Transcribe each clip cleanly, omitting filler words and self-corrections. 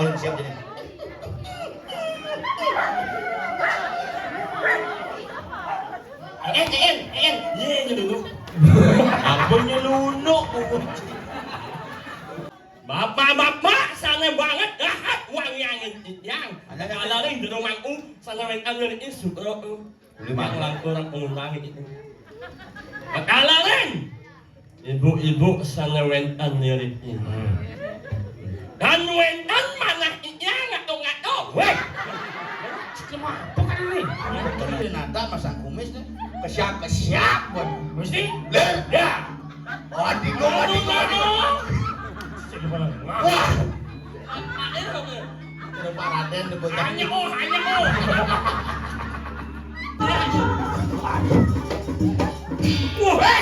ulun siap jadi. Iya dulu. Ampun nyelunuk. Bapak sana banget uang yang. Kalau ini di rumahku sana main angin isu. Yang langkurang pengulangi itu. Kalau ibu-ibu sana main angin itu. Dan wendan mana iya ngatung-ngatung. Weh. Cuma apa kan ini? Ini nada masang kumis nih. Kesiap buat. Mesti? Ya. Adik lo. Wah. Tidak paraden di bocah. Hanya mo. Wah,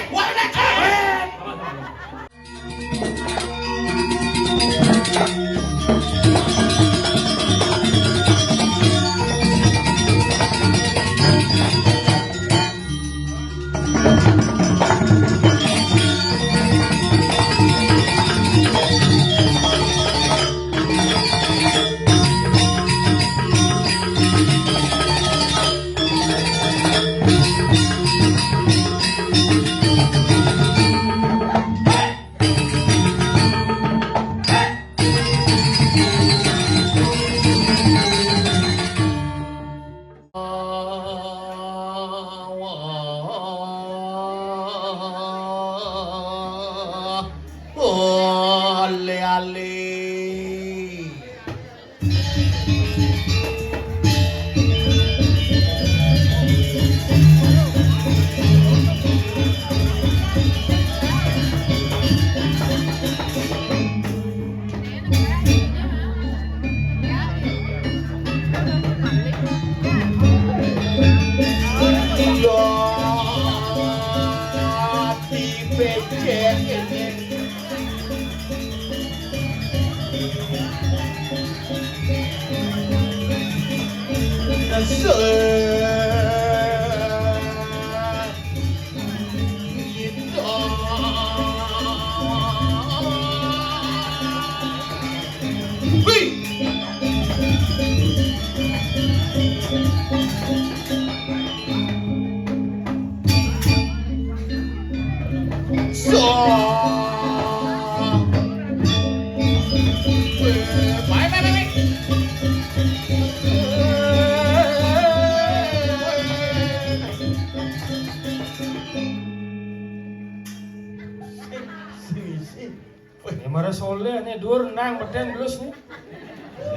Mara soleh nih dur nang beten belus nih.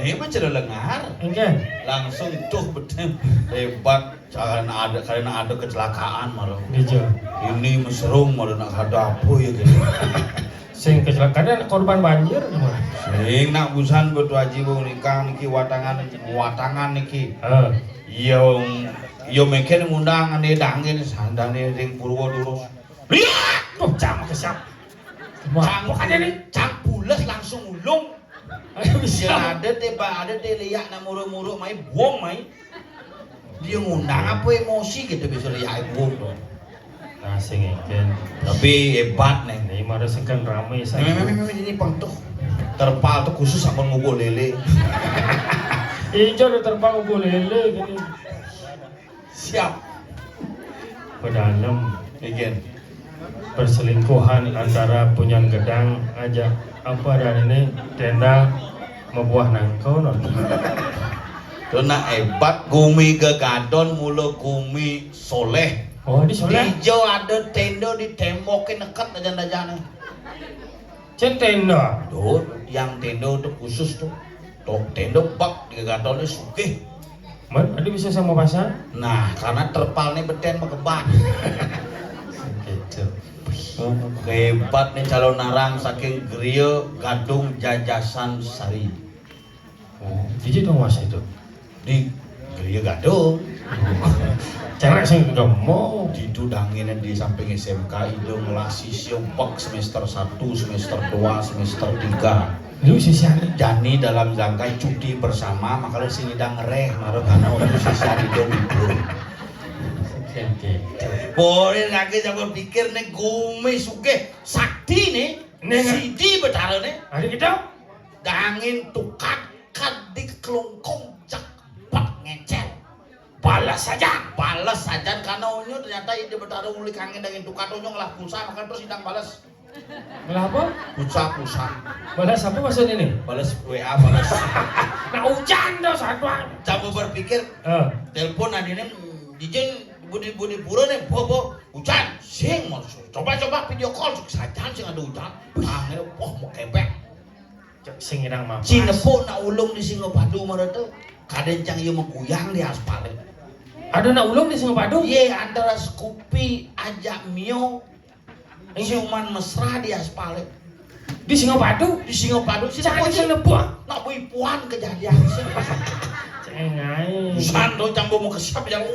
Ini mah cerita lengar. Enggak. Langsung tuh beten hebat. Karena ada kecelakaan malah. Gitu. Ini meserung malah nak ada apa ya gitu. Sing kecelakaan korban banjir gimana? Sing nak busan betu aji wong nikah niki watangan niki. Yo meken ngundang ane dangin sandane ring Purwodurus. Lihat Tuh jam kesiap. Cang cang pules langsung ulung. Bisa ada lihat nak muruk-muruk mai buang mai. Dia ngundang apa emosi gitu bisa lihat buang dong. Nah sing ikan. Tapi hebat nih. Nih mara sekan ramai saya. Memang ini pantuh. Terpal tuh khusus sama ngubur lele. Ijo udah terpal ngubur lele gini. Siap. Pedalam. Again. Perselingkuhan antara Punyan Gedang aja apa dan ini tenda membuah nangkau non. Karena hebat gumi gegadon mulu gumi soleh. Oh di soleh. Hijau ada tenda di tembokin dekat aja. Cen tenda. Tuh yang tenda itu khusus tuh. Tuh tenda bak di gegadonnya sugih. Man, ada bisa sama pasar? Nah karena terpalnya beten mengebat. Gitu. Hebat nih calon narang saking Griya Gadung Jajasan Sari. Oh, jadi dong mas itu Di Griya Gadung. Cerek sih nggak mau. Didudangin di samping SMK itu ngelasi siobak semester 1, semester 2, semester 3. Lu sisian. Jani dalam jangka cuti bersama makanya sini dah ngereh maruh karena untuk sisa itu libur. Boleh lagi jangan pikir nih gumi suke sakti nih sidi betara nih. Hari kita dangin tukak ternyata ide bertaruh uli kangen dengan tukato nyolah pulsa makan terus sidang balas. Malah apa? Pulsa. Balas apa maksudnya ini? Balas WA balas. Nah hujan dah satu. Coba berpikir telepon adine dijen budi pura nih bobo hujan sing mau coba video call sajan sing ada hujan. Angin mau kepek. Cek sing irang mah. Cinepo nak ulung di Singapadu mana tuh? Kadencang ieu mengguyang di aspal. Ada nak ulung di Singapadu? Ye antara Scoopy ajak Mio ciuman mesra di aspal. Di Singapadu? Di Singapadu sih Jangan sing nebak. nak puan kejadian sih. Cengai. Sando cambo mau kesiap yang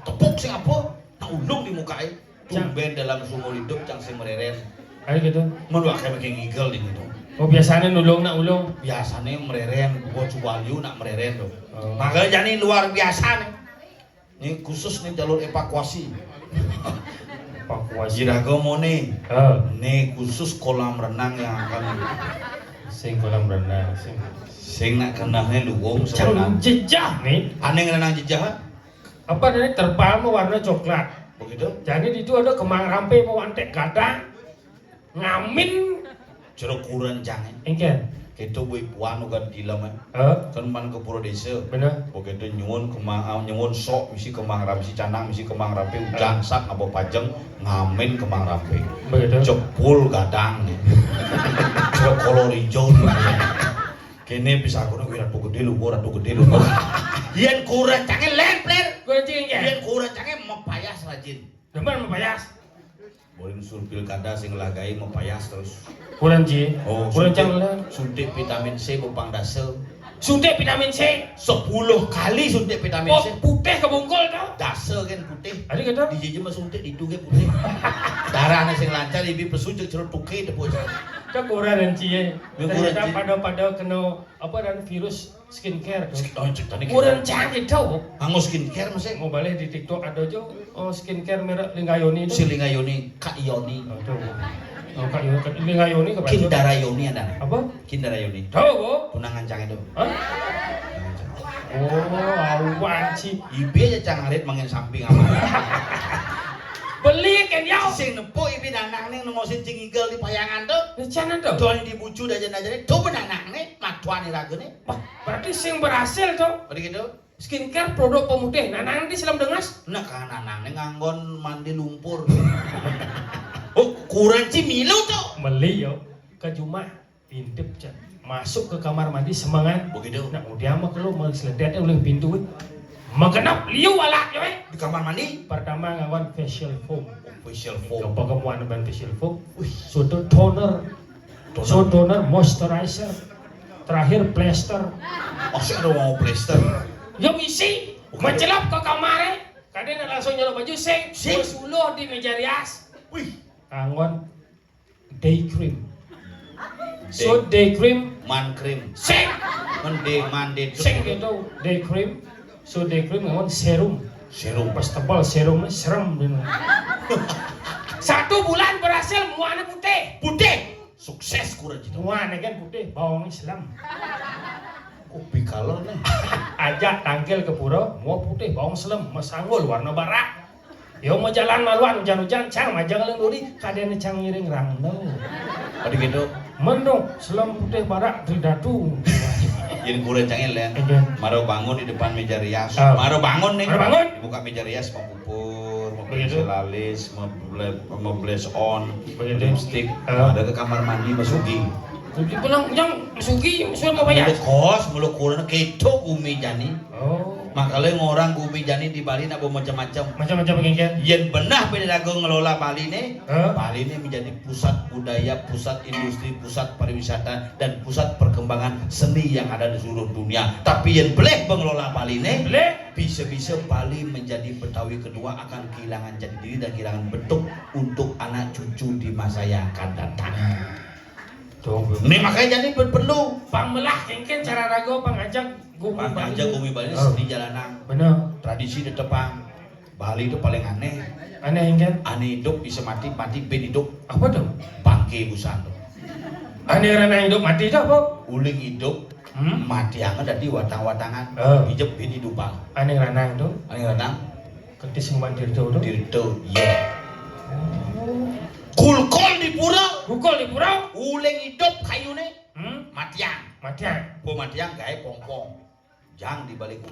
tepuk sing apa? Nak ulung di mukai. Tumben dalam sumur hidup cang sing mereren. Ayo gitu. Mun wae make ngigel di gitu. Oh biasanya nulung nak ulung. Biasanya mereren, gua cualiu nak mereren tuh. Oh. Makanya jadi luar biasa nih. Ini khusus nih jalur evakuasi. Evakuasi. Jiraga Mone. Oh. Nih khusus kolam renang yang akan Sing kolam renang. sing nak kenahnya luwung Jangan serenang. jejak nih. Aneh renang jejak. Apa dari terpal mau warna coklat. Begitu. Jadi di itu ada kemang rampe mau antek gadang. Ngamin. Jeruk kuren jangan. Engken. Kita bui puan uga dilam kan man ke pura desa. Bener. Begitu nyuwun kemang nyuwun sok misi kemang rampe si canang misi kemang rampe hujan sak abo pajeng ngamen kemang rampe. Begitu. Jepul gadang nih. Jeruk kolor hijau. Kene bisa aku nih ratu gede lu, Yen kuren cangen lempler. Gue cing ya. Yen kuren cangen mepayas rajin. Demen mepayas. Boleh usul pilkada sing lagai mepayas terus. Kurang ci. Oh, Kurang cangelan. suntik vitamin C bopang dasel. Suntik vitamin C. 10 kali suntik vitamin Oh, C. putih kebungkul tau. Dasel kan putih. Ada kata? Di jeje mah suntik di duge putih. Darahnya sing lancar ibi pesunjuk cerut tuke depo. Kan kurang dan cie. Ya, kurang, Ternyata Ci. pada kena apa dan virus skincare. Oh, cek tadi Kurang canggih tau. Anggo skincare masih. Mau balik di TikTok ada jo. Oh skincare merek Lingayoni itu. Silinga Yoni, Kak Yoni. Oh, tuh. Oh, Kak Lingayoni kepada. Kindara Yoni ada. Apa? Kindara Yoni. Tahu bo? Tunangan cang itu. Hah? Oh, awan ci. Ibi aja cang arit mangin samping aman. Beli kan yau. Sing nepo ibi nanang ning ngosin cingigel di payangan tuh. Rencana tuh. Tuan dibucu dajan-dajane tuh benanang nih matuan ragene. Wah, berarti sing berhasil tuh. Begitu. Skincare produk pemutih. Nah, nanti selam dengas. Nah kan nanang nih nganggon mandi lumpur. Oh, kurang cimilu tuh. Beli yo. Ke rumah. Intip cak. Masuk ke kamar mandi semangat. Begitu. Nah, udah mah kalau mau seledet ulang pintu. Magenap liu ala yo. Di kamar mandi. Pertama ngawan facial foam. Facial foam. Coba kamu ban facial foam. Sudah toner. So toner moisturizer. Terakhir plaster. Masih ada mau plaster. Yo isi. Mencelap ke kamar. Kadang langsung nyelop baju sing. Suluh di meja rias. Wih. Angon day cream. So day cream Man cream. sing Mande sing gitu day cream. So day cream angon serum. serum. Pas tebal serumnya serem din. 1 bulan berhasil muana putih. Putih. Sukses kurang gitu. Muana kan putih bawang Islam. Kopi color nih. Ajak tangkil ke pura mau putih bawang Islam masanggul warna barak. Yo mau jalan maluan hujan-hujan cang majang leng duri kadene cang ngiring rangno. Pada gitu. Mendong selam putih barak dridatu. Jadi kurang cangil ya. Maro bangun di depan meja rias. Oh. Maro bangun nih. Maro bangun. Buka meja rias mau pupur, mau Begitu. lalis, mau blaze on, Begitu. lipstick. Oh. Ada ke kamar mandi masuki. Jadi bilang yang sugi sudah mau bayar. Mulut kos, mulut kurang keto gumi jani. Oh, Makanya ngorang gumi jani di Bali nak macam-macam. macam-macam begini. Yen benah pedagang ngelola Bali nih. Hah? Bali ini menjadi pusat budaya, pusat industri, pusat pariwisata dan pusat perkembangan seni yang ada di seluruh dunia. Tapi yang boleh mengelola Bali ini, Boleh. bisa-bisa Bali menjadi Betawi kedua akan kehilangan jati diri dan kehilangan bentuk untuk anak cucu di masa yang akan datang. Tunggu. Nih makanya jadi perlu Pangmelah kengken cara rago pangajak gumi aja gumi Bali Oh. seni jalanan, Benar. tradisi di depan. Bali itu paling aneh. Aneh kengken. Aneh hidup bisa mati, mati ben hidup. Apa tuh? Bangke busan. Aneh rana hidup mati dah apa? Uling hidup, Hmm? mati angan dari watang-watangan. Oh. Hijab ben hidupan. Aneh rana itu. Aneh renang. Gede sing mandirdo tuh. Dirdo, iya. Kulkul di pura, Bukul di pura. uling hidup kayune, matiang. Matian. Bu matiang gawe pongpong. Jang dibalik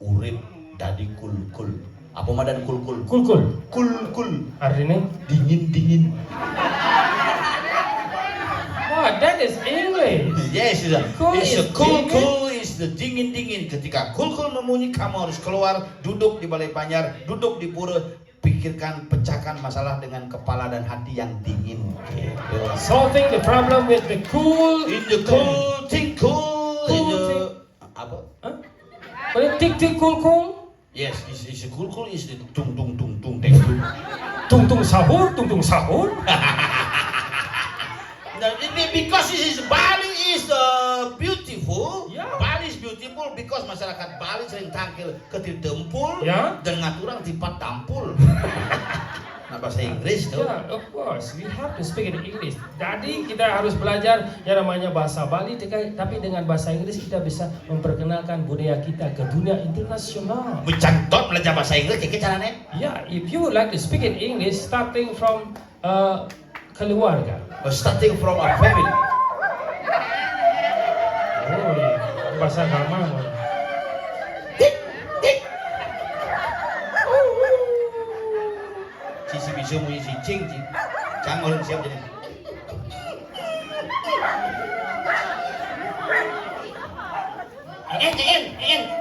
urip dadi kulkul. Apa madan kulkul? Kulkul. Kulkul. Artinya Dingin. oh that is English. Yes, it's Cool a is cool is the dingin. Ketika kulkul membunyi, kamu harus keluar, duduk di balai banjar, duduk di pura, pikirkan, pecahkan masalah dengan kepala dan hati yang dingin. Gitu. Solving the problem with the cool. In the cool, think cool. In Cool the thing. apa? Huh? But tik cool. Yes, is a cool is the tung tung. Tung sahur. Because Bali is beautiful. Yeah. Bali is beautiful because masyarakat Bali sering tangkil ketir dempul Yeah. dan ngaturang tipat tampul. Nah bahasa Inggris tuh. Yeah, of course. We have to speak in English. Jadi kita harus belajar yang namanya bahasa Bali, tapi dengan bahasa Inggris kita bisa memperkenalkan budaya kita ke dunia internasional. Mencantot belajar bahasa Inggris kayak caranya. Yeah, if you would like to speak in English, starting from keluarga. Starting from a family. Oh, bahasa agama. Si bisa muni si cing. Jangan orang siap jadi.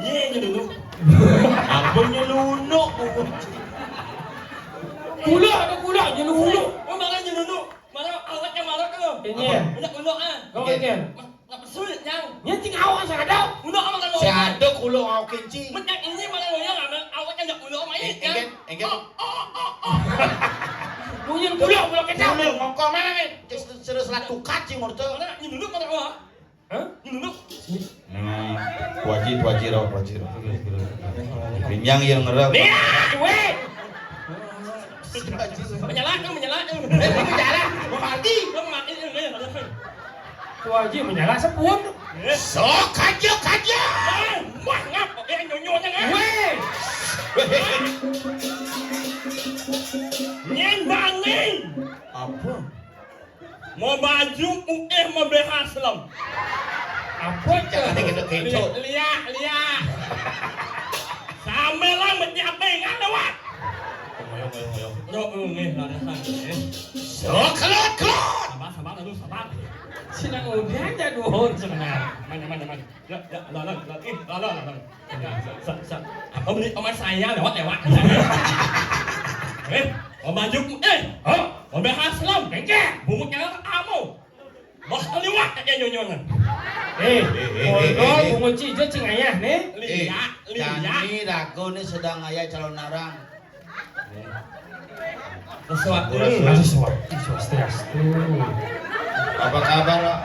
Ye dulu. Abangnya luno. Gula, nyelulu. Oh malah dulu. Malah awaknya malah tuh. Ini ya. Unak ah. Kau kan? Nak sulit yang. Nyeting awan saya ada. Unak malah Si ada kulo ngau kenci. Macam ini malah ngoyang awaknya nak unak main. Enggen. Bunyin gula kita. Kulo ngokong mana nih? Terus lah tukat sih menurut. Mana ni dulu mana awak? Hah? Ni dulu. Wajib. Kenyang yang ngerap. Weh. Menyala. Berjalan, mau mati. Kau mati ni. Tuh aja menyala sepun. So, kajo. Wah ngap, nyonya ngap. Weh. Nyen bangin. Apa? Mau baju mau berhaslam. Apa Jangan kita keco. Lihat. Samelang mencapai ngalawat. So, Kelot. sabar dulu. Sinang udah aja duhun sebenarnya. Mana. Om saya lewat. Om baju om berhaslam. Bumuknya kamu. Bos lewat aja nyonyonan. Kodol bunga cija cing ayah nih. Lihat. Jani ragu nih sedang ayah calon narang. Sesuatu. Swastiastu. Apa kabar lo?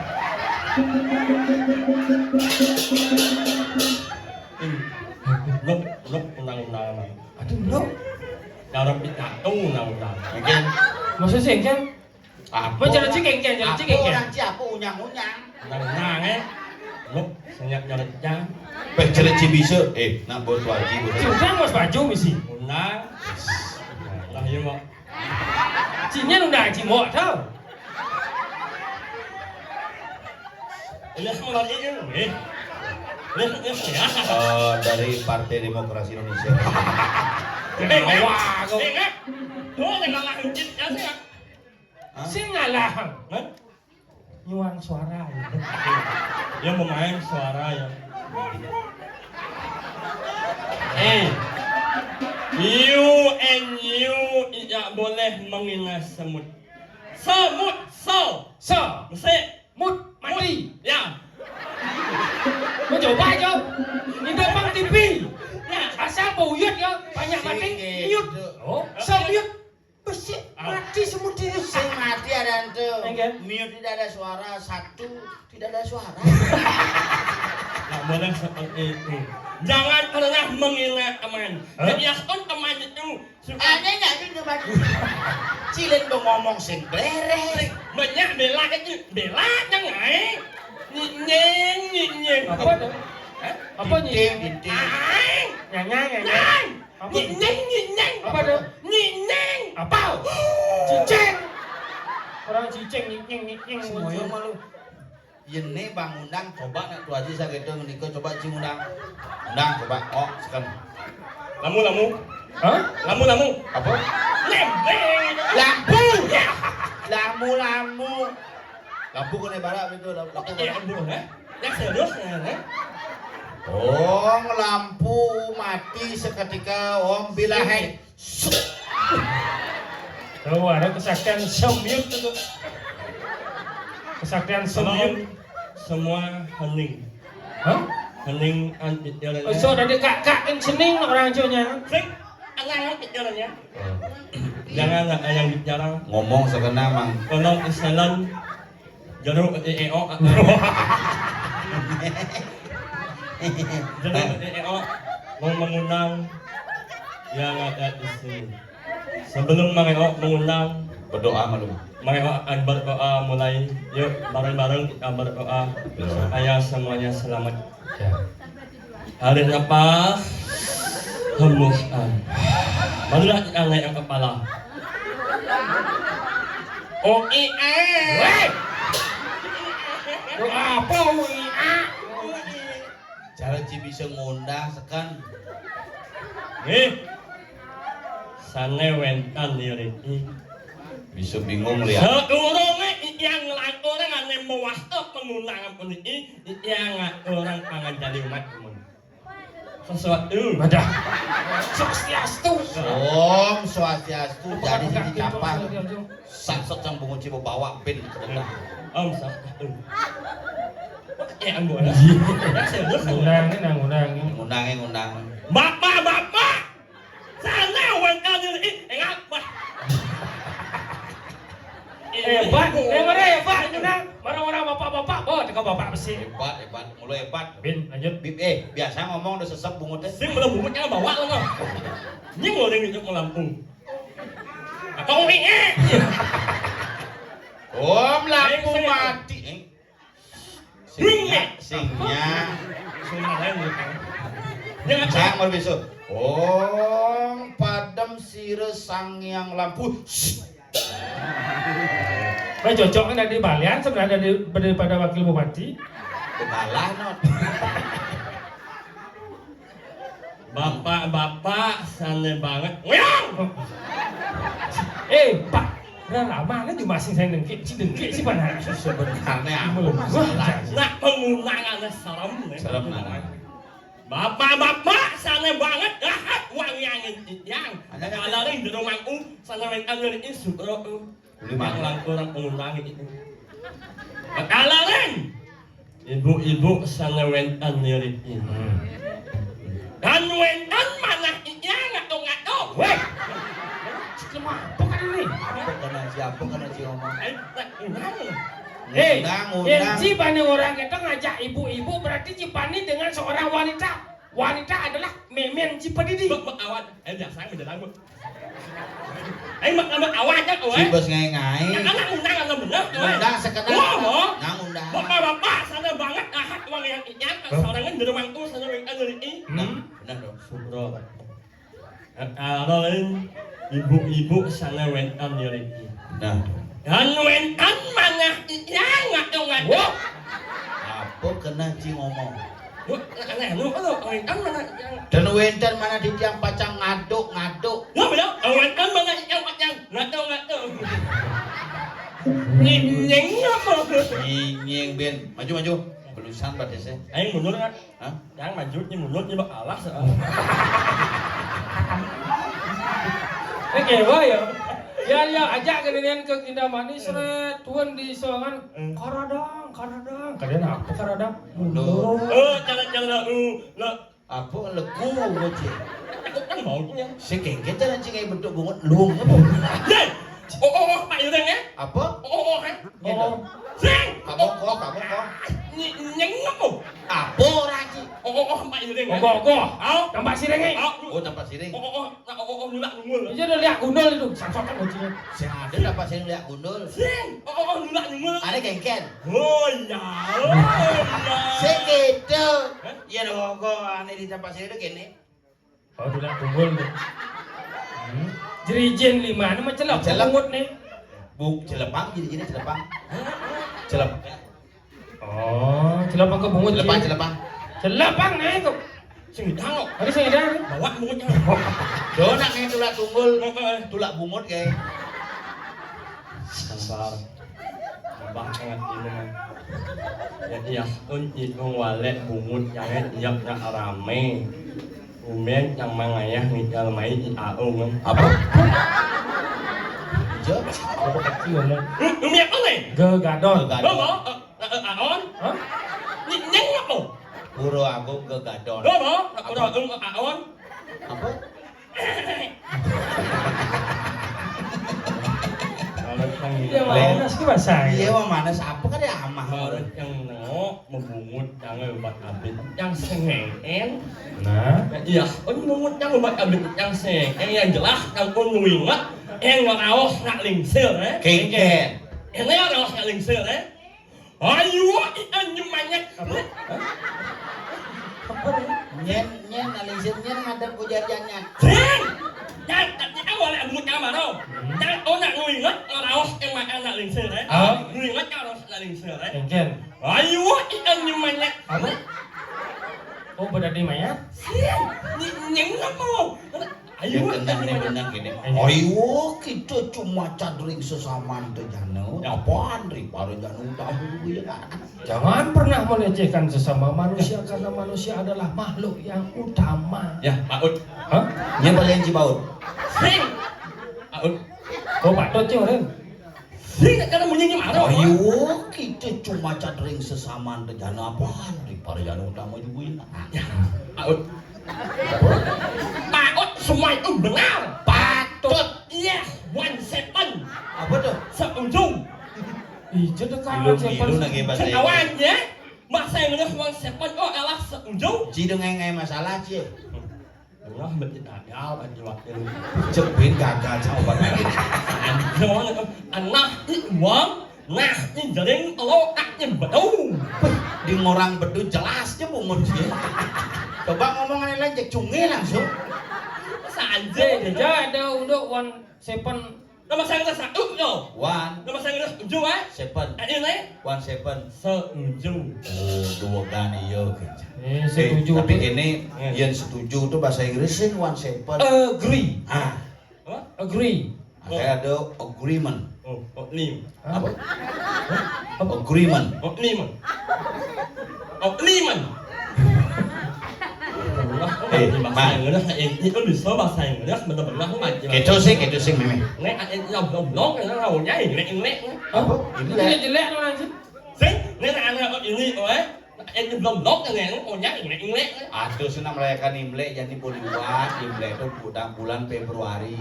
Luk undang-undang. Aduh, lo. Cara kita undang-undang. Mungkin. Maksud sih kan? Apa? Jalan cikeng. Apa orang siapa unyang-unyang? Undang-undang Luk senyak jalan jang. Pecel bisa. Nak buat wajib. Sudah mas baju misi. Undang. Lah iya mau. Cinya udah cimo tau. Lihat mulai ini. Lihat ya. Dari Partai Demokrasi Indonesia. Wah, kau. Tuh jangan lanjut ya sih. Sih ngalah. Nyuang suara. Yang memain suara ya. You tidak boleh mengingat semut. Mut mati. Ya. Mencoba aja. Ini bang TV. Ya. Asal buyut ya, banyak mati. Mute. Oh, mute. Bersih, mati semut dia. Sing mati ada itu. Enggan. Mute tidak ada suara, satu tidak ada suara. Tidak boleh seperti itu. Jangan pernah mengingat teman. Biarkan teman itu suka. Ada nggak sih teman? Cilin mau ngomong sing blerek. Banyak bela jangan. Nyeng. Apa tuh? Apa nyi? Dinting. Nyanya. Apa? Nyinyeng. Apa tuh? Nyinyeng. Apa? Ciceng. Orang ciceng nying. Semuanya malu. Yene Bang Undang coba nak tu aja saya gitu menikah coba cing Undang. Undang coba. Oh, sekarang. Lamu. Hah? Lamu. Apa? Lembeng. Lampu. Lampu. Lampu kena barak itu lampu. Yang serius ya. Oh, lampu mati seketika om bila hang. Tuh ada kesaktian semyut itu. Kesaktian semyut. Semua hening. Hah? Hening anti jalannya. Oh, so dari kak yang sening orang jonya. Sing, angan jalannya. Jangan yang bicara. Ngomong sekena mang. Tolong istilah jeruk EO. Jeruk EO mau mengundang yang ada di sini. Sebelum Mang mengundang, Berdoa malu. Mang akan berdoa mulai. Yuk bareng-bareng kita berdoa supaya semuanya selamat. Tarik nafas, hembuskan. Barulah kita naik kepala. Weh! Doa apa WIA? Cara ci bisa ngundang sekan. Sane wentan diri. Bisa bingung lihat. Sedurunge yang orang ane mewasta pengundangan puniki yang orang pangan jadi umat mun. Sesuatu. Ada. Swastiastu. Om Swastiastu jadi sini capang. Saksot yang bungu cibo bawa pin ke depan. Om Swastiastu. Ya ambo. Ngundang. Bapak. Sana wentan diri. Ngapa? Hebat, ngundang. Orang-orang bapak-bapak, teka bapak besi. Hebat, mulai hebat. Bin, lanjut. Bib, biasa ngomong udah sesep bungut teh. Sing belum bungkutnya bawa lo. Ini ngoreng itu ke Lampung. Atau Om lampu mati. Singnya. Jangan Sang mau besok. Om padam sire sang yang lampu. Nah, cocok kan ada di Balian sebenarnya daripada wakil bupati. Kalah not. Bapak sana banget. Ngoyong. Pak, udah lama kan cuma masih saya dengki sih mana? Sebenarnya aku masalah. Nak pengundangan serem. Serem nana. Bapak sana banget. Uang yang. Alarin di rumahku sana yang ada di Sukro. Yang orang pengundangan itu. Alarin. Ibu sana wentan diri. Dan wentan mana ngato. Weh, cuma apa kan ini? Siapa kena si ngomong. Yang Cipani orang kita ngajak ibu-ibu berarti Cipani dengan seorang wanita. Wanita adalah memen Cipani di. Awat, biasa menjelang. Mak awatnya kowe. Cibes ngai-ngai. Anak undang bener. Undang sekedar. Nang undang. Bapak sana banget uang yang inyang sorangan di rumahku sana yang ada ini. Benar dong. Subro. Alarin ibu-ibu sana wentan diri. Nah. Dan wentan mana inyang ngato. Apa kena ci ngomong? Lu wentan mana inyang. Dan wentan mana di tiang pacang ngaduk. Lu bilang wentan mana inyang pacang ngato. Nyinyeng apa? Nyinyeng Ben. Maju. Belusan badese. Aing mundur kan? Hah? Yang maju ni mundur ni bak alas. Kewa ya. Ya ajak kalian ke Indamani seret tuan di soangan karadang. Kalian apa karadang? Mundur. Jangan lu. Apa legu ngoce. Aku kan mau punya. Si kengket jalan cingai bentuk bungut luang apa? Deh. Pak Yudeng ya? Apa? Gitu. Sing. Kamu kok. Nyeng apa? Apa raji? Pak Yudeng. Kok. Tempat sirengi. Oh tempat siring. Nulak nungul. Iya udah lihat gundul itu, samsokan bocinya. Sing ada tempat siring lihat gundul. Sing. Nulak nungul. Ada kengket. Oh ya. Segitu. Ya dong kok aneh di tempat siring itu gini. Oh, tulak tunggul. Jerijen 5 nama celap pungut nih. Buk celepang jadi celepang. Celep. Oh, celapang ke bungut. Celepang. Celapang nih kok. Sing ditangok. Ada sing ada. Bawa bungutnya. Donak nih tulak tunggul, tulak bungut kayak. Sabar. Abang sangat ini mah. Ya iya, unjit walek bungut yang iap na rame. Umen yang mangayah ngidal mai di aung. Apa? Jawab. Apa kecil ngomong. Umiak apa nih? Gegadon. Lo mau? Aon? Hah? Nyeng apa lo? Puro aku gegadon. Lo mau? Udah aon? Apa? Dia mana sih bahasa? Iya mah manas apa kan ya amah. Harus yang nengok membungut jangan obat abit yang sengeng. Nah, Iya, membungut yang obat abit yang sengeng yang jelas yang pun nuingat yang ngaraos nak lingsir Kengken. Yang ngaraos nak lingsir Ayo, ikan nyemanyak. apa nih? Nyen alisir nyen ngadep ujar-janyan. Sing! Jangan, jangan boleh bungut yang mana tau? Jangan, nak nuingat ngaraos yang makan nak lingsir Nuingat ngaraos nak lingsir Kengken. Ayo, ikan nyemanyak. Apa? Oh, berada di mayat? Nyeng apa? Dia Ayo, tenang nih benang gini. Ayo kita cuma cadring sesama itu jano. Apaan ri paru jano tahu ya kan. Jangan pernah melecehkan sesama manusia karena manusia adalah makhluk yang utama. Ya, Pak Ud. Hah? Nya balen cibaut. Sing. Pak Ud. Oh, Pak Tot Ren. Sing karena menyanyi marah. Ayo kita cuma cadring sesama itu jano apaan ri paru jano utama juga ya. Ya, Pak Ud. Pak Ud semua itu benar. Patut. Yes, 17. Apa tuh? Seujung. Ih, jadi kan Gilu lagi bahasa Inggris. Kawannya bahasa Inggris 17 oh elah seujung. Cideng ngai masalah cie. Allah betul gagal bagi waktu. Cepin gagal coba lagi. Anak uang nah ini jaring lo aknya betul. Di ngorang bedu jelasnya bungut cie. Coba ngomongan lain cek cungi langsung. Saja Jaja ada untuk 17 nama saya Inggris satu yo. One, Nama saya Inggris ujung seven, Ini 17. seujung. Oh, dua kan iya. setuju Tapi tuh. ini yang setuju tuh bahasa Inggrisnya 17. Agree. Ah, Apa? Agree. kayak ada agreement. Oh, lim. Apa? Agreement. Liman. Liman. Bahasa Inggris ini kan bisa bahasa Inggris benar-benar aku ngaji. Gitu sih mimi. Nek yang blok yang ngau nyai inglek. Apa? Ini Ini jelek tuh anjing. Sing, nek anak ini yang belum blok yang ngau nyai inglek. Aduh, senang merayakan Imlek jadi boleh buat Imlek itu bulan Februari.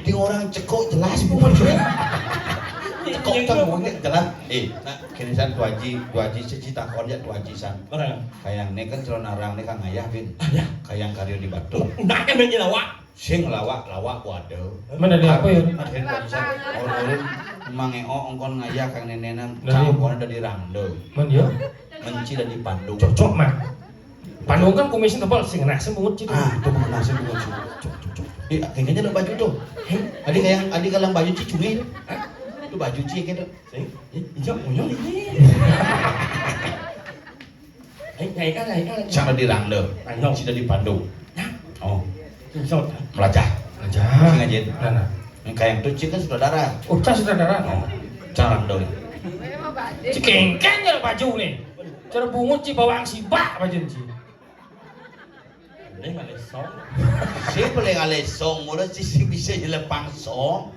Di orang cekok jelas bungut cie. Cekok temunya jelas. Nah, kinisan tu haji cita konjak tu haji san. Orang. Kayang ini kan celon arang ini kang ayah bin. Ya. Kayang karyo di Batu. Ndak kan ben lawak. Sing lawak waduh. Mana dia apa ya? Akhir bisa orang mangeo ongkon ngayah kang nenenan Dari- campur dari Rando. Man ya? Menci dari Bandung. Cocok mah. Pandung kan kumisnya tebal sih kena semut gitu. Ah, itu mengenal sih bungut sih. Kayaknya ada baju tuh. Adik kalang baju cicungi itu. Itu baju cie gitu. Sing, ijak punya ini. Nyai kan. Sana di Rando. Rando. Sida di Bandung. Oh, Sot. melacak. Aja. Ngajin. Nah. Yang kayak itu cie kan saudara. Oh, cas saudara. Oh, cara Rando. Cikengkeng ya baju nih. Cara bungut ci bawang sibak baju ci. Ini nggak lesong. Si boleh ngale song, mulai si bisa jelepang song.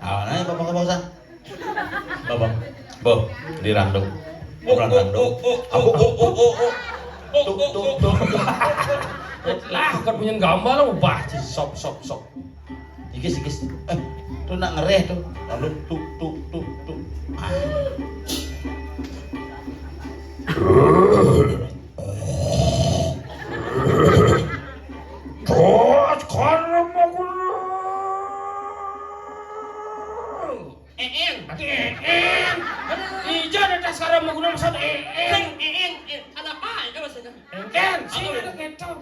Ah, nanya bapak kamu san. Babak. Bo, di Rando. Bukan Rando. Tuh. Lah, kan punya gambar lah ubah ci. Sok. Ikis. Tuh nak ngereh tuh. Lalu tuh. Ah. Cos karena aku. En. Ijo ada sekarang menggunakan satu Sing, ada apa? Itu maksudnya. Engken. mancing ada ketok.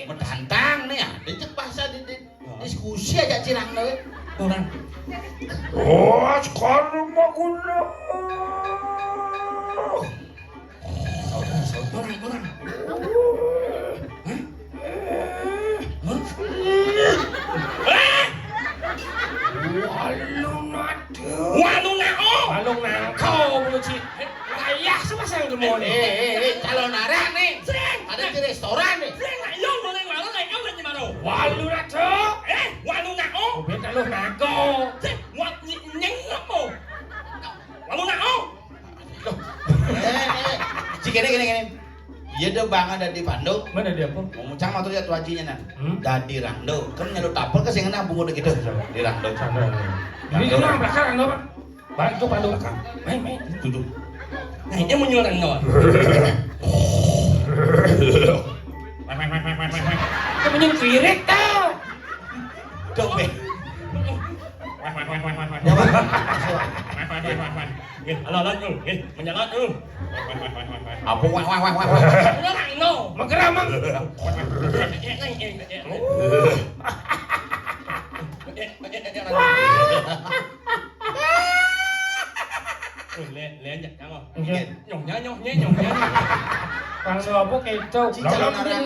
Medantang nih ya, dicek bahasa di diskusi aja cirang we. Orang. Oh, sekarang maguna. Orang. Walung na Kau meluci. Ayah sama saya gemuk nih. Calon arah nih. Sering. Ada di restoran nih. Sering nak yo boleh walung nak kamu di mana? Walu na to. Walung na Beta lu nago. Sering wat nyeng apa? Walung na Gini. Iya deh bang ada di Bandung. Mana dia apa? Mau muncang motor ya tuajinya nan. Hmm? Dadi Rando. Kan nyalu tapel ke sing ngena bungu gitu. Di Rando. Ini kenapa belakang ando pak? Bantu pandu belakang. Main. Duduk. Nah ini mau nyuruh no. Kamu nyengkirik tau. Coba. Alat tu, menyalat tu. Apa wah. Orang no. Menggeramang. Lên giật kamu. Oke. Nhỏng. Pandu apa ketok? Si calon arah.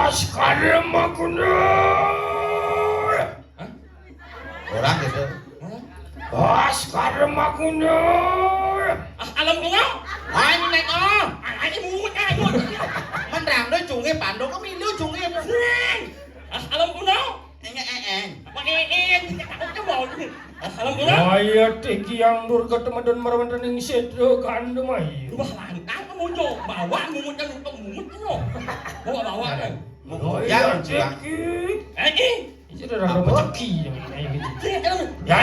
Sekarang maguna. Orang gitu. Sekarang maguna. Alam ko no. Ay, nek oh. Ay muut ay. Menrang đối chunge Bandung có mi lưu chunge. Alam ko no. Pakai cái bol. Alam ko no. Ayat iki yang nur ketemadan marawan ning sedro kandu mai. Wah, lantang kamu jo. Bawa muut kan untuk muut no. Bawa kan. Ya, Cik. Itu udah rambut ceki yang kayak gitu. Ya,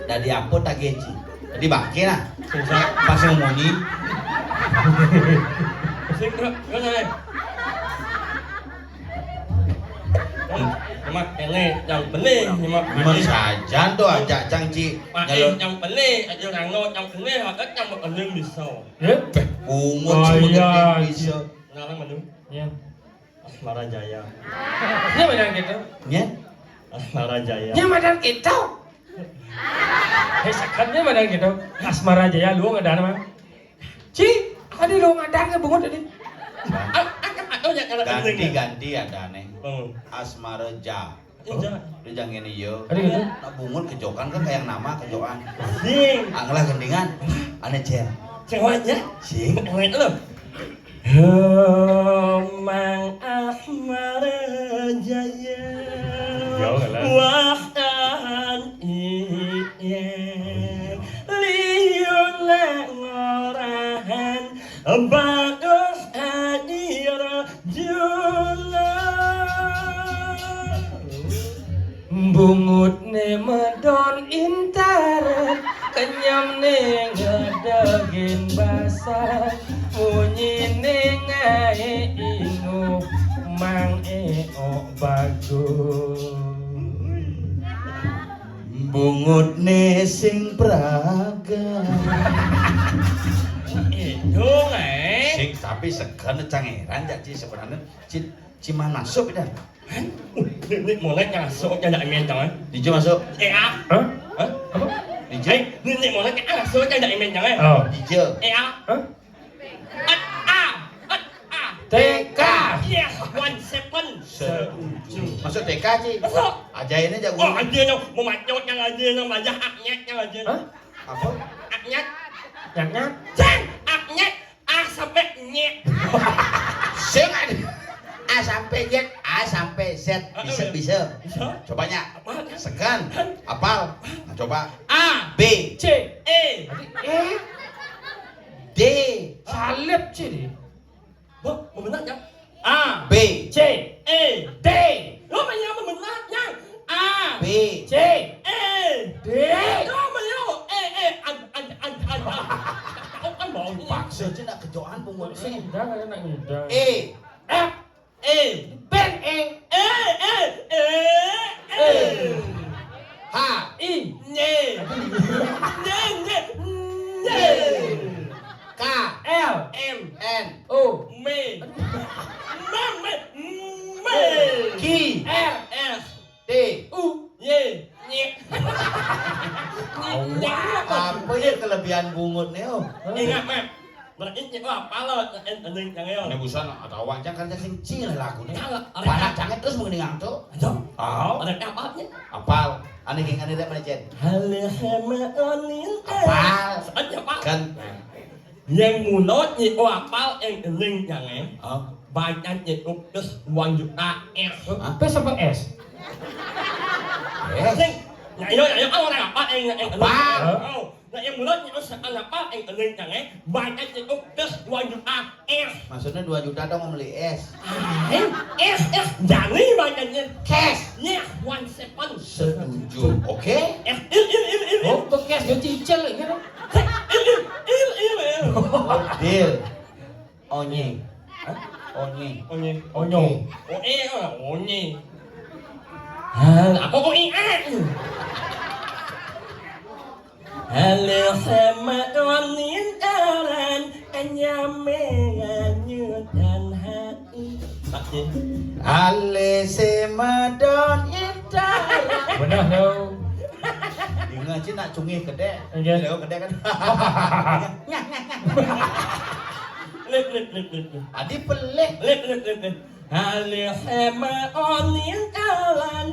Dari apa tak gaji? Jadi bangke lah. Pas ngomongin. Nhưng mà cái này chẳng vấn đề nhưng mà Saja tuh ajak cangci. chẳng vấn đề ở rằng nó chẳng vấn đề hoặc các trong một ẩn lưng bị sầu Kumut semua bisa. nó đang mà đúng Ya. Asmarajaya Ini badan kita. Ya. Asmarajaya Ini badan kita. Sekarangnya badan kita. Asmara Jaya lu nggak ada nama. Ci, ada lu nggak ada nggak bungut tadi. Ganti ada nih. Asmareja. Dia jangan ini yo. Ada gitu. Nak bungut kejokan kan kayak nama kejokan. Sing Anglah gendingan. Ane cer. Ceweknya Sing. Ngeliat lu Mang Asmarajaya Wahan Iyeng Liyuna ngorahan Bagus hadir juna Bungut ne medon intaret kenyam ne ngedegin basah munyi ne ngae ingup mang eok bagus Bungut ne sing praga. Itu nih Sing tapi segan cangeran jadi sebenarnya Cimana masuk dah. Ini mulai ngasuk cho đại miền chẳng Dijo masuk. Hả? Hah? Apa? Dijo. Ini mulai ngasuk cho đại miền chẳng Oh. Dijo. Hah? TK. TK. Yes, 17. Masuk TK Ci. Masuk. Ajainnya jago. Oh, aja dong, mau macot yang aja dong, baca aknyat yang aja. Hah? Apa? Aknyat. Nyat-nyat. Cang, aknyat. A sampai nyet. Sing ada. A sampai Z, A sampai Z. Bisa. Bisa. Cobanya. Apa? Segan. Apal. Nah, coba. A, B. C. E. D. Salib C. Bố, một mình nhá. A, B. C. E, D. đó mà nhau mình nhá. A, B. C. E, D. đó mà nhau. E, anh. mau Paksa je nak kejoan pungut sih. Undang ada nak undang. E. F. Ben E. H. I. K. L. N. O. Q. L. T. U. Apa ya kelebihan bungut ni? Ingat Mak, berarti apa lo yang Ini busan atau awak jangan kerja sing cil lagu ni. Kalau Panak jangan terus mengenang tu. Oh, ada apa-apanya? apal. Ane geng ane dak mana cen? Apal. Apal. Pak. Kan. Yang mulut ni apal yang eling jangan. Oh. Banyak ni terus 1 juta S. P sampai S. Sing, ayo orang apa yang Apal. Oh, nah yang mulut ni apa yang eling jangan. Banyak ni terus 2 juta S. Maksudnya 2 juta dong membeli es. S jangan banyaknya. Cash. Ya, 17. Setuju. Oke? S Oh, bekas dia cicil kan? Oh, deal. Onye. Onye. Onyong. Onye. Ako ko ian. Halo sama onin aran anyame nganyutan hati. Pasti. Ale semadon intara. Benar tau. Ingat je nak cungih kedai. Okey. Lewat kedai kan. Lep. Adi pelik. Lep. Halo sama onin aran.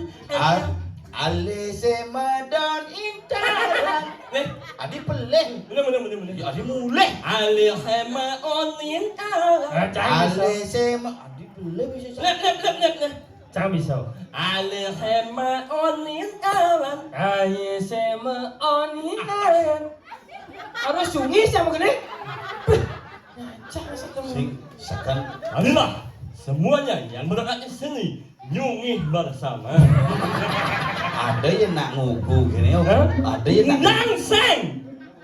Ale semadon intara. Lep. Adi pelik. Boleh. Ya adi mulih. Halo sama onin aran. Jangan Ale bisa. sema adi pelik bisa. Lep. Jangan bisa. Halo sama onin aran. Aye sema oninan. Harus sungi sama gede. Jangan ketemu. Sing sekan. Marilah semuanya yang berada di sini nyungi bersama. Ada yang nak ngugu gini. Hah? Ada yang nak. Langsing,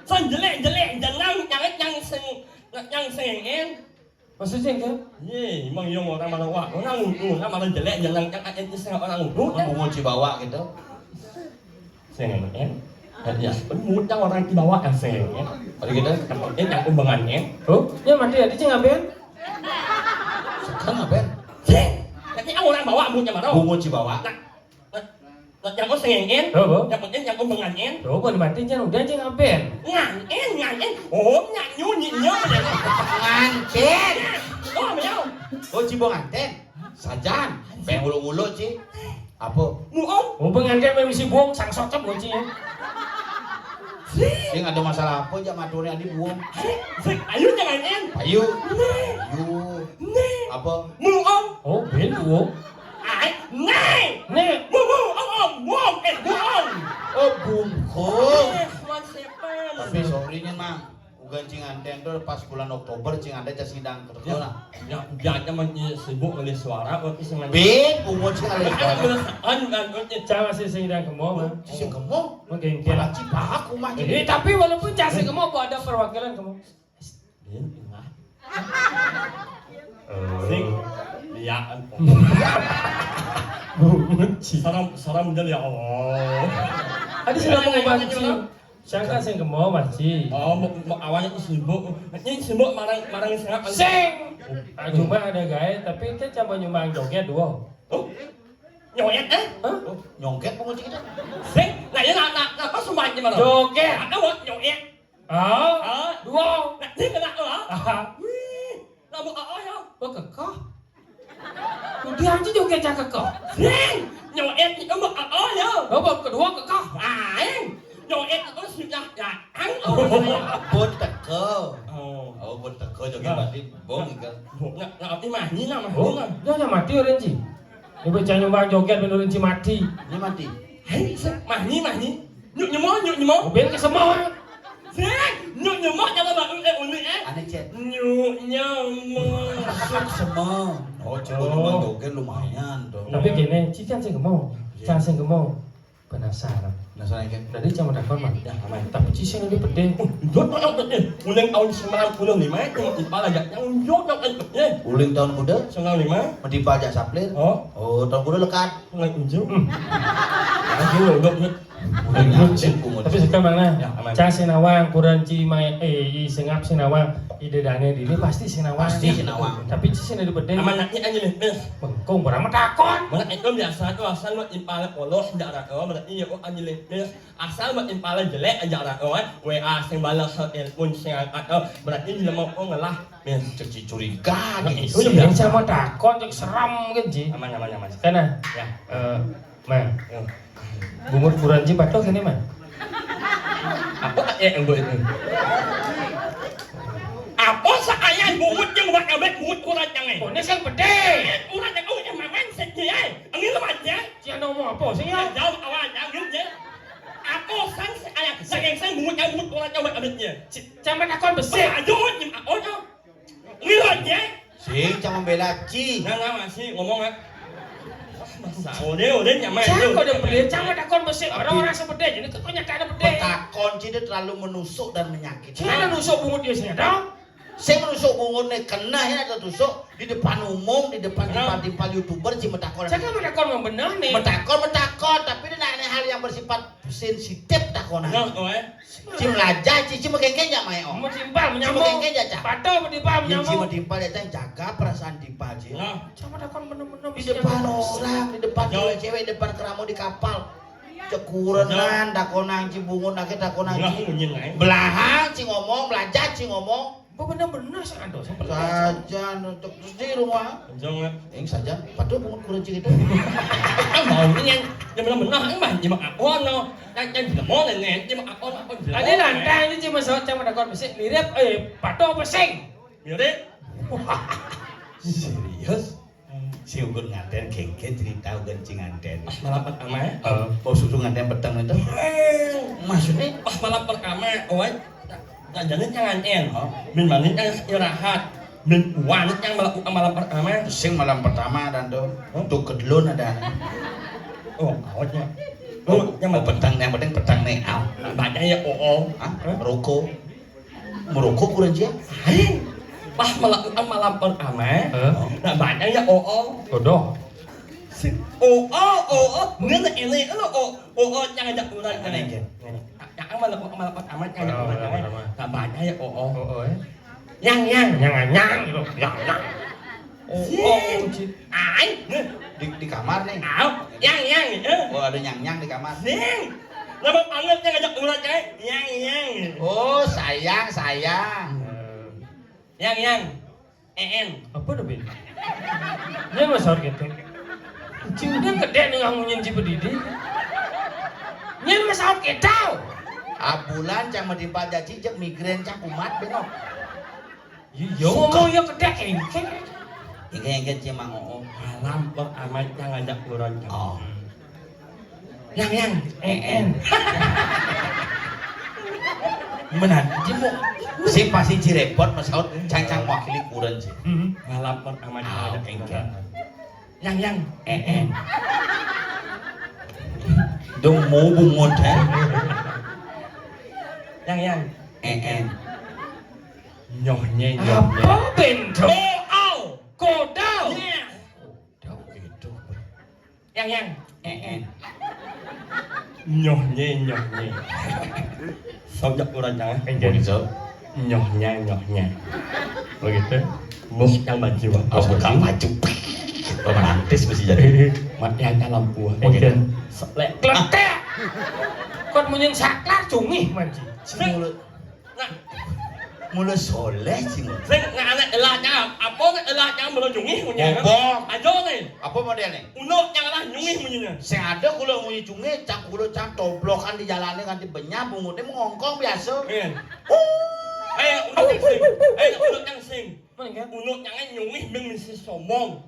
jelek jangan sengin. Maksudnya kan? Ye, emang yang orang mana wak, orang ngugu, orang mana jelek jangan itu sengin orang ngugu. Bungut Cibawa gitu. Sengin, ya, mudah orang di bawah yang sengin. Ada gitu. Kemudian yang umbangannya, Oh, ya mati ya, dia ngapain? Sekan apa? sing, nanti orang bawa mudah mana? Bungut Cibawa. Yang kau sengin, Oh, yang penting yang umbangannya. oh, bukan mati jangan udah aja ngapain? Ngangen, oh nyanyu nyinyum ya. Nganten. Oh, mau. Oh Cibo nganten. Sajan. Pengen ulu-ulu Ci. Apa? Muong. Oh, pengantin memang si buang sang sotap bocil ya. Sing ada masalah apa aja maturnya adi buang. Ayo jangan en. Ayo. Ayo. Apa? Muong. Oh, ben buang. Ai, nai. Nih, Muong. Muong. Oh bungkung. One seven. Tapi sorry-nya mang. Ugan cing anten tuh pas bulan Oktober cing ada jas ngidang kerja lah. Ya, biar masih sibuk oleh suara waktu semen. Bin bungut cing alis. jangan masih sehingga kemo mah. Sing kemo. Mungkin Malah kira. Cipaha kumah. Tapi walaupun jasa kemo ada perwakilan kemo. Sing. Ya. Saram jadi ya Allah. Ada sih mau banci. Sangka sing kemo banci. Oh, awalnya sibuk. Ini sibuk marang sangat. Sing. Cuma ada gaya, tapi kita coba nyumbang joget dua. Oh. Nyoet Hah? Nyongket bungut cing itu. Sing, nah ya nak apa sumbang gimana? Joget. Ada buat nyoet. Dua. Nah, ini kena lah. Wih, Lalu ya. kekeh. Dia aja joget cak kekeh. Sing, nyoet itu mau ya. Babak kedua kekeh. Aing, nyoet itu sudah datang. Bun teko. Oh. Oh bun teko joget berarti bong kan. Nggak apa mah, ini nama. Oh, jangan mati orang Ci. Dia baca nyumbang joget menurut Ci mati. Ini mati. Hei, mah ni. Nyuk. Mobil ke semua. Sing, nyuk jangan bang uni Aneh cek. Nyuk. Masuk semua. Oh coba nyumbang joget lumayan tuh. Tapi gini, Ci kan sing kemo. Jangan sing kemo. Penasaran. Penasaran kan? Dari zaman dakon mah. Ya, aman. Tapi ciseng ini pede. Jod nak angkatnya. Ulang tahun 95 cuma ipal aja. Yang jod nak angkatnya. Uling tahun kuda, 95. mesti pajak saplir. Oh, Oh, tahun kuda lekat. ulang unjuk. Lagi udah Uling anjing pungut. Tapi sekarang mana? Ya, aman. Ca sinawang kurang ci mai i sengap sinawang ide dane dini pasti sinawang. Pasti sinawang. Tapi ciseng ini pede. Aman naknya aja nih. Bengkong barang mah takon. Mana itu biasa tuh asal buat impala polos aja rako, berarti ya kok aja lepes. Asal buat impala jelek aja rako, WA sing balas telepon sing angkat, berarti dia mau ngelah. Men, Ceci curiga Itu gitu. yang sama takon cek seram kan ji. aman. Kana Ya. Man. Bungut kuranji patok ini man. Apa yang gue itu? Apa saya bungut yang buat abek bungut kurang jangan? Oh, ini saya pede. Kurang yang yang maman sedih ay. Angin lepas ya. Dia ngomong apa sih ya? Jauh awal jauh je. Apa sang saya sang bungut yang bungut kurang yang buat abeknya. Zaman takon besi. Aduh, ni oh no. Ngilot ya. Sing cuma bela ci. Nah masih ngomong ah. Masa udah nyaman. Jangan kau dah beli, jangan takon besi. Orang-orang sepede jadi kekonya kada pede. Petakon ci dia terlalu menusuk dan menyakitkan. Jangan nusuk bungut dia sini dong. Saya menusuk bungutnya kena ini ada tusuk di depan umum, di depan timpal YouTuber ci metakon. Jangan metakon yang benar nih. Metakon, tapi ini ada hal yang bersifat sensitif takonan. Nah, Ci melajah, ci mengkengkeng ya mai om. Mentimpal Ci menyambung. mengkengkeng ya cak. Patok mentimpal Ci menyambung. mentimpal ya cak, jaga perasaan timpal ci. nah. Jangan takon benar-benar Di depan orang, di depan cewek-cewek, di depan keramu di kapal. Cekurenan, takonan ci bungut, nakit takonan Nah, ci. munyin ay. Belahang ci ngomong, belajah ci ngomong. Benar-benar sih ando. Saja untuk terus di rumah. Jong ah. Yang saja, patuh bungut kurang ci gitu. Ang mau niyan. Yang benar-benar ang man di ako no. Yang mo na nen, di ako. Ada lantang ini cuma sawat jangan takon besi. Mirip patok pesing. Mirip. Serius? Si ukur nganten kengke cerita ugan nganten. Pas malam pertama. Mau susu nganten petang itu? Maksudnya? Pas malam pertama, oy. Jangan jangan en. Min manin yang istirahat. Min wanit yang melakukan malam pertama. Sing malam pertama dan tuh untuk kedulun ada. Oh, awatnya. Oh, yang mau petang yang penting petang nih. Aw, Baca ya oh. ah, merokok kurang sih. Hai. Pas melakukan malam pertama. Nah, baca ya oh. Bodoh. Ngene ini oh jangan ajak urang ngene. Jangan melakukan malam pertama jangan ajak urang. Tak baca ya oh. Yang Nyang gitu. Yang. Ai. Di kamar nih. Yang. Oh, ada nyang di kamar. Ning. Nama panggil yang ajak urang cai. Yang. Oh, sayang. Yang. En. Apa dah bin? Jangan masuk gitu. Ciudan gede nih ngamunyin ci pedidi. Nyen masuk kita. Abulan cang medimpa jaji cek migrain cang kumat benok. Yo ngomong ya gede kengkeng. Ingin cemang oh. Malam pertama jangan ajak urang. Oh. Yang. En. Menan cimu. Sing pasti cirepot masaut cang wakili kurang sih. Malam pertama jangan ajak urang. Yang. Dong mau bungut Yang. Nyohnya. Apa bento? Kodau. Yang. Nyohnya. Sojak urang jangan. Begitu. Nyohnya. Begitu. Bos yang baju. Oh, bukan baju. Romantis mesti jadi. Mati hanya lampu. Begitu. Selek. Kletek. Kon munyin saklar cungih manci. Mulut. Nah, Mulut soleh sih mulut. sing ngane elahnya, apa elahnya melunjungi punya. Bobong. Ajo nih. Apa modelnya? Uno yang lah nyungi punya. Sing ada kulo munyi cunge, cang kulo cang toblokan di jalannya kan benyap bungutnya mengongkong biasa. Iya. Uno yang sing. Uno yang sing. Mana Uno yang nyungi bing mesti sombong.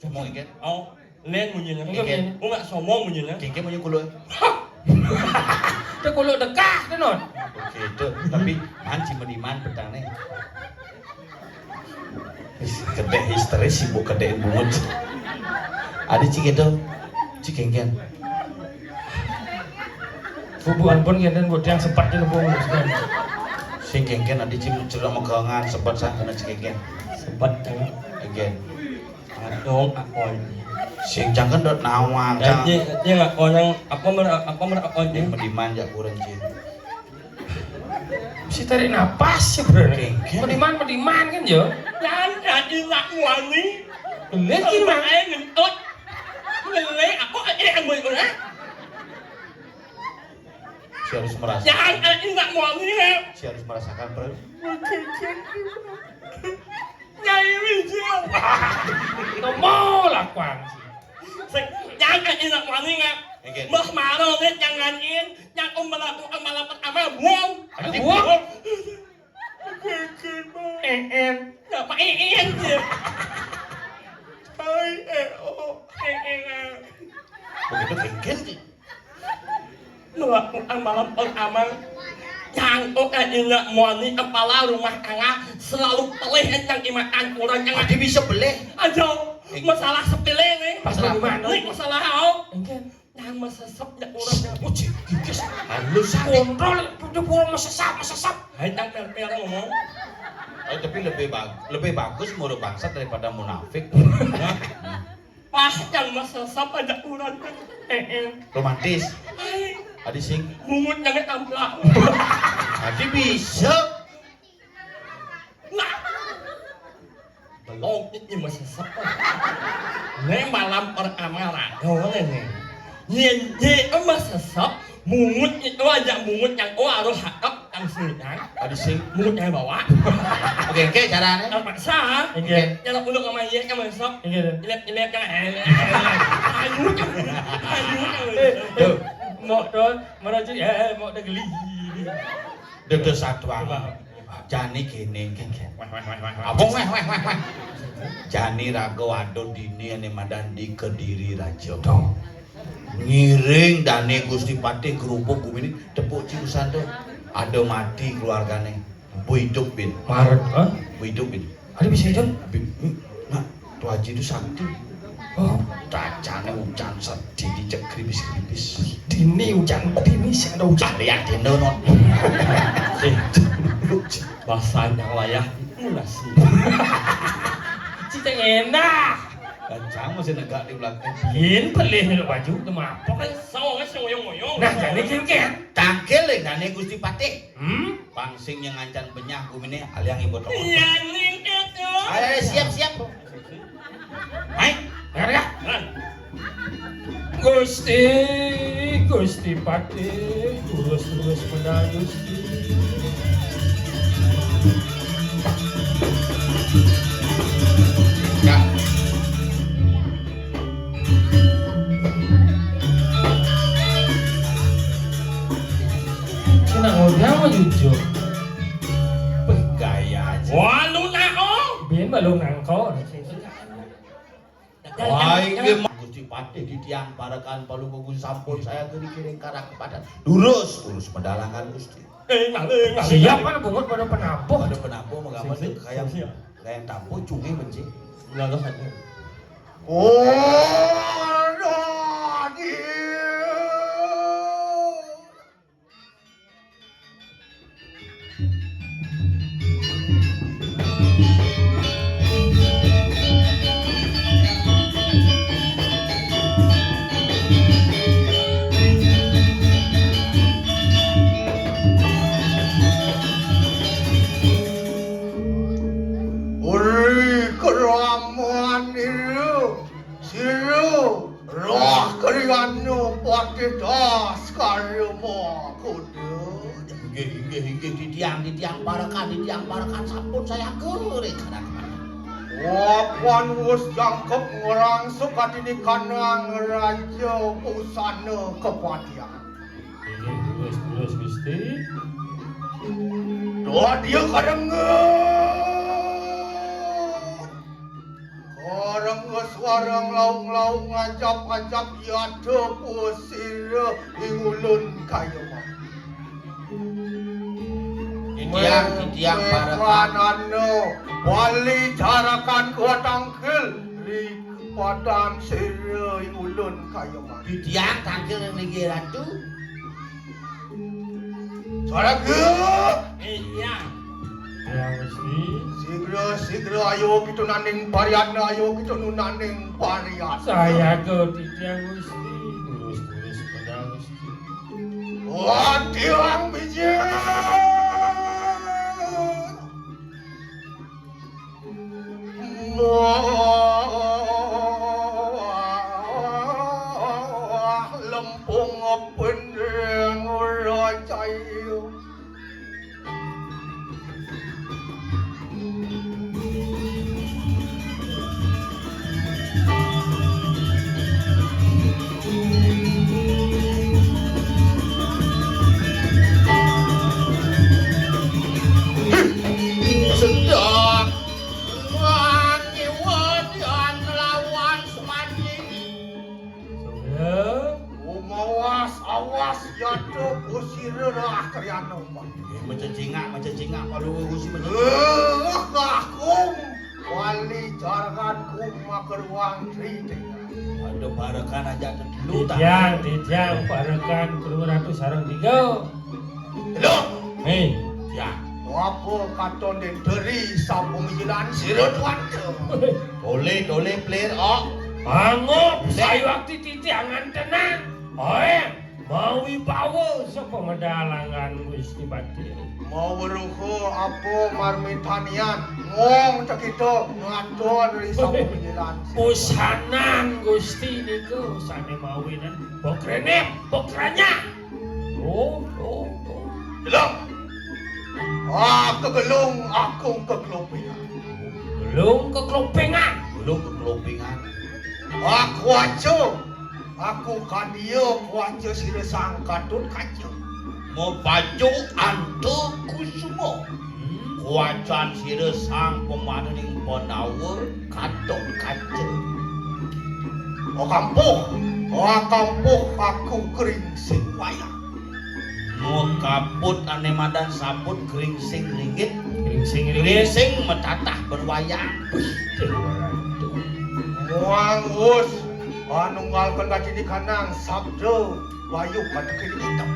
Cuma ikan. Oh, len punya. Ikan. Gua nggak sombong punya. Kengke munyi kulo. Itu kulo dekah tu non. Gitu. Tapi manci mediman petangnya. Gede histeris sibuk gedein bungut. Ada cik itu, cik kengken. Bubuan pun kenten buat yang sempat di lubung sekali. Sing kengken adi cim cerita megangan sempat sang kena cekeken. Sempat kan. Again. Adong akon. Sing jangan dot nawang. Jadi dia nggak orang apa akon Yang mendiman ya kurang cin. Si tarik napas ya bro. Kengken. Mediman kan yo. Jangan jadi nak wani. Lagi mah. Ngentut. Ngele aku aja ambil orang. Si harus merasa. Jangan jadi nak wani. Si harus merasakan bro. Nyai wijau. Mau lakukan. Jangan jadi nak wani nggak. Again. Bah marah deh jangan yang melakukan malam pertama buang. Ada buang. Apa sih? Begitu kengken cin. Melakukan malam pertama yang ingat moni kepala rumah tangga selalu pelih yang imakan kurang yang Adi bisa beli. aja masalah sepele nih Pas di mana? nih masalah kau Engken. yang mesesep ya orang yang Uci gigis. Halus. Kontrol udah buang mesesap. hanya pel ngomong Tapi lebih bagus muru bangsat daripada munafik. pas yang mesesep ada orang Romantis. Adi sing. mungut yang tamplak Adi bisa. nah belum ini mesesep nih malam pertama rago nih nyenye mesesep mungut itu aja mungut yang harus hakap yang sedang Adi sing. mungut yang bawa Oke caranya. terpaksa Engken. jangan untuk sama iya kan mesesep Engken. lihat kan ayu Tuh. Mau doh menuju mau dah geli. Dede satu ama. Jani kene kengken. Abong weh. Jani rago ado dini ane madandi Kediri Raja. Ngiring dane Gusti Patih kerupuk kumini tepuk ciusan tuh. Ada mati keluargane. Bu hidup bin. Maret, ah? Bu hidup bin. Ada bisa hidup? Nah, tuh haji itu sakti. Oh, Cacane ucan sedih dicek kribis-kribis. dini hujan dini sih ada hujan. Lihat di nonon. bahasa yang layak itu nasi Cita enak. Kencang masih negak di belakang. Yin pelih nih baju tema. pokoknya sama kan ngoyong-ngoyong Nah, jadi kengken. Tangkel dane Gusti Patih. Hmm? Pangsing yang ngancan benyah kumine aliang ibu tong. iya ning itu Ayo siap. Hai. Dengar kan Gusti Patih, tulus pada Gusti. Ya. Cina ngomong mau jujur. Begaya aja. wah lu nao Biar belum nangkau. Wah, ini Gusti Patih di tiang parakan palu bagus sampun saya kiring karak kepada durus pedalangan Gusti. Siap kan bungut pada penabuh. Ada penabuh menggambar kayak tampuk cungi benci. nggak ada di tiang parakan sampun saya kiring karak kepada. Wapan wus jangkep orang suka dini kanang raja pusana kepatian. Tulus Gusti. Doa dia karenges warang laung ngajap yada pusira ingulun kayu mah. Di tiang parakan. Wali jarakan gua tangkil di padang sirih ulun kayu mah. Di tiang tangkil niki ratu. Saragya. Iya. Ya Gusti. Sigra ayo kita nanding pariatna ayo kita nanding pariat. Saya ke titiang Gusti. Tulus pada Gusti. Wah, tiang biji. Lempung peneng racayu. Sedap wangi wadian lawan semati. Ya. Awas jatuh kusirah karyana umat. Mencengak kalau gusi Kakung wali jaran maker wang trite. ada barakan aja dulu Titiang parekan kurang ratus sarang 3. Loh, Hei. ya apa katon den deri sapu mijilan sirut waduh. boleh player Angop saya waktu titiang tenang. Mau wibawa sapa medalangan Gusti Bati. Mau beruku apa marmitanian ngong cak itu ngaton dari sapu mijilan. Usanan Gusti niku sane mawinan pokranya. Oh. Belum. Kegelung aku kekelopingan. Belum keklopengan. Aku aja. Aku kan dia kuaca sira sang katun kaca. mau baju antu kusumo kuacan sira sang pemaning Ponawa katon kaca. Kampuh aku kering sing wayang. Mau kaput ane madan sabut geringsing ringgit Ringsing geringsing metatah berwayang. Muang us nunggalkan kaci di kanang sabdo wayu kata kini hitam.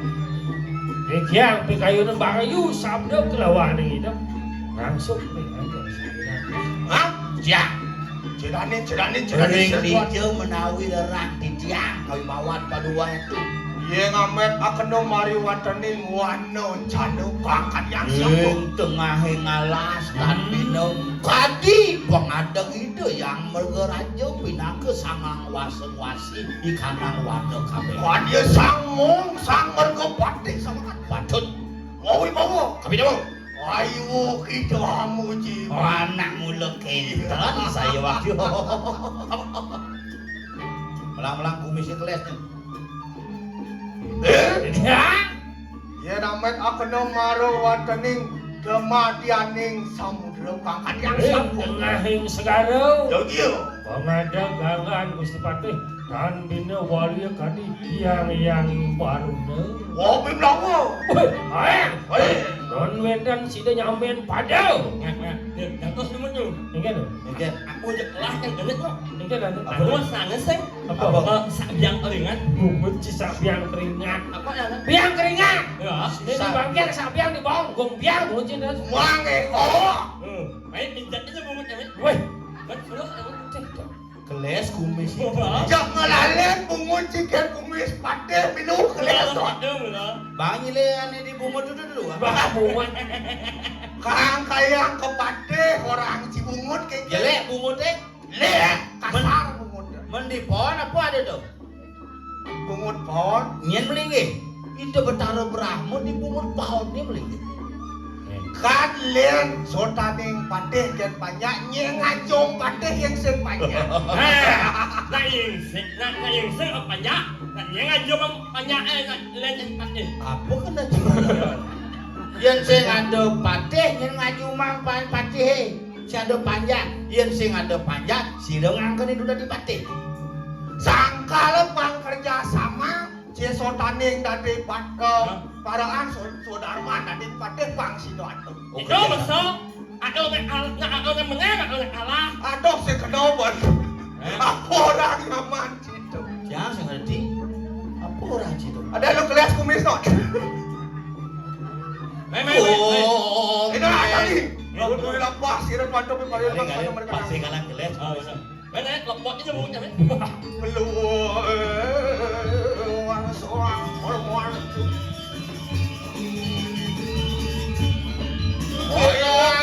Yang pikayunan bakayu sabda kelawan hidup. Langsung Hah? Ya. Cerani Kering hijau menawi lerang di tiang kau mawat paduan itu. Ye ngamet akeno mari wataning wano canu kakan yang siapa. Tengah ngalas dan bino kadi pengadeng itu yang mergerajo pinake sangang waseng-wasi ikanang wano kabeh. Dia sang mergepati sama kan Patut wawi bawa. kabeh dawa. Ayu kita muji. Anak mula kenten saya waktu. Melang-melang kumis keles nih. Ye namet akeno maro wataning kematianing samudra kakan yang siapa. Tengahing segara. Yo iya. Pengadagangan Gusti Patih dan bina wali kadi yang baru ne. Wabi blawo. Don medan sida nyamen padau. Jatuh semua tu. Ingat tu? Oke. Aku je kelah yang genet kok. Ingat ada. Aku sana sih. Apa? Sabyang keringat. Bubut cisak biang keringat. Apa ya? Biang keringat. Ya. Ini di bangkir sak biang di bawah gong biang bucin dah. Mange Main pinjat aja bubut ya. Weh, Betul. Keles kumis. Jangan ngelalen bungun ciken kumis pade minum kelihatan. Bang ileane di bumut dulu. bah buat. Karang kayang kepade orang Cibungut kayak Jelek bumutnya. Le kasar bungut. Mendi pohon apa ada tuh? Bungut pohon. Nyen melinggi. Itu betara Brahmo di bumut pohon ni melinggi. Kan len sotaning pade dan banyak ngajong pade yang sen banyak. Nak yang sing apa banyak? Nak yang aja bang banyak lain pati. Apa kena cuma? Yang sing ada patih, yang ngaju mang patih. Si ada panjang, yang sing ada panjang, si dengang kan itu udah dipatih. Sangka lepang kerja sama, si sotaning dari paraan sodarman dari pade bang si doato. Itu besok. Aku nak menang, aku nak kalah. Aduh si kenobat. Apa orang nyaman situ? Jangan sing ngerti. Apa orang situ? Ada lu kelas kumis not? Paling Paling ada mereka pasti kalah geles. Oh, bisa. Mana lepotnya mulutnya, men. Peluang seorang orang itu. Oh ya.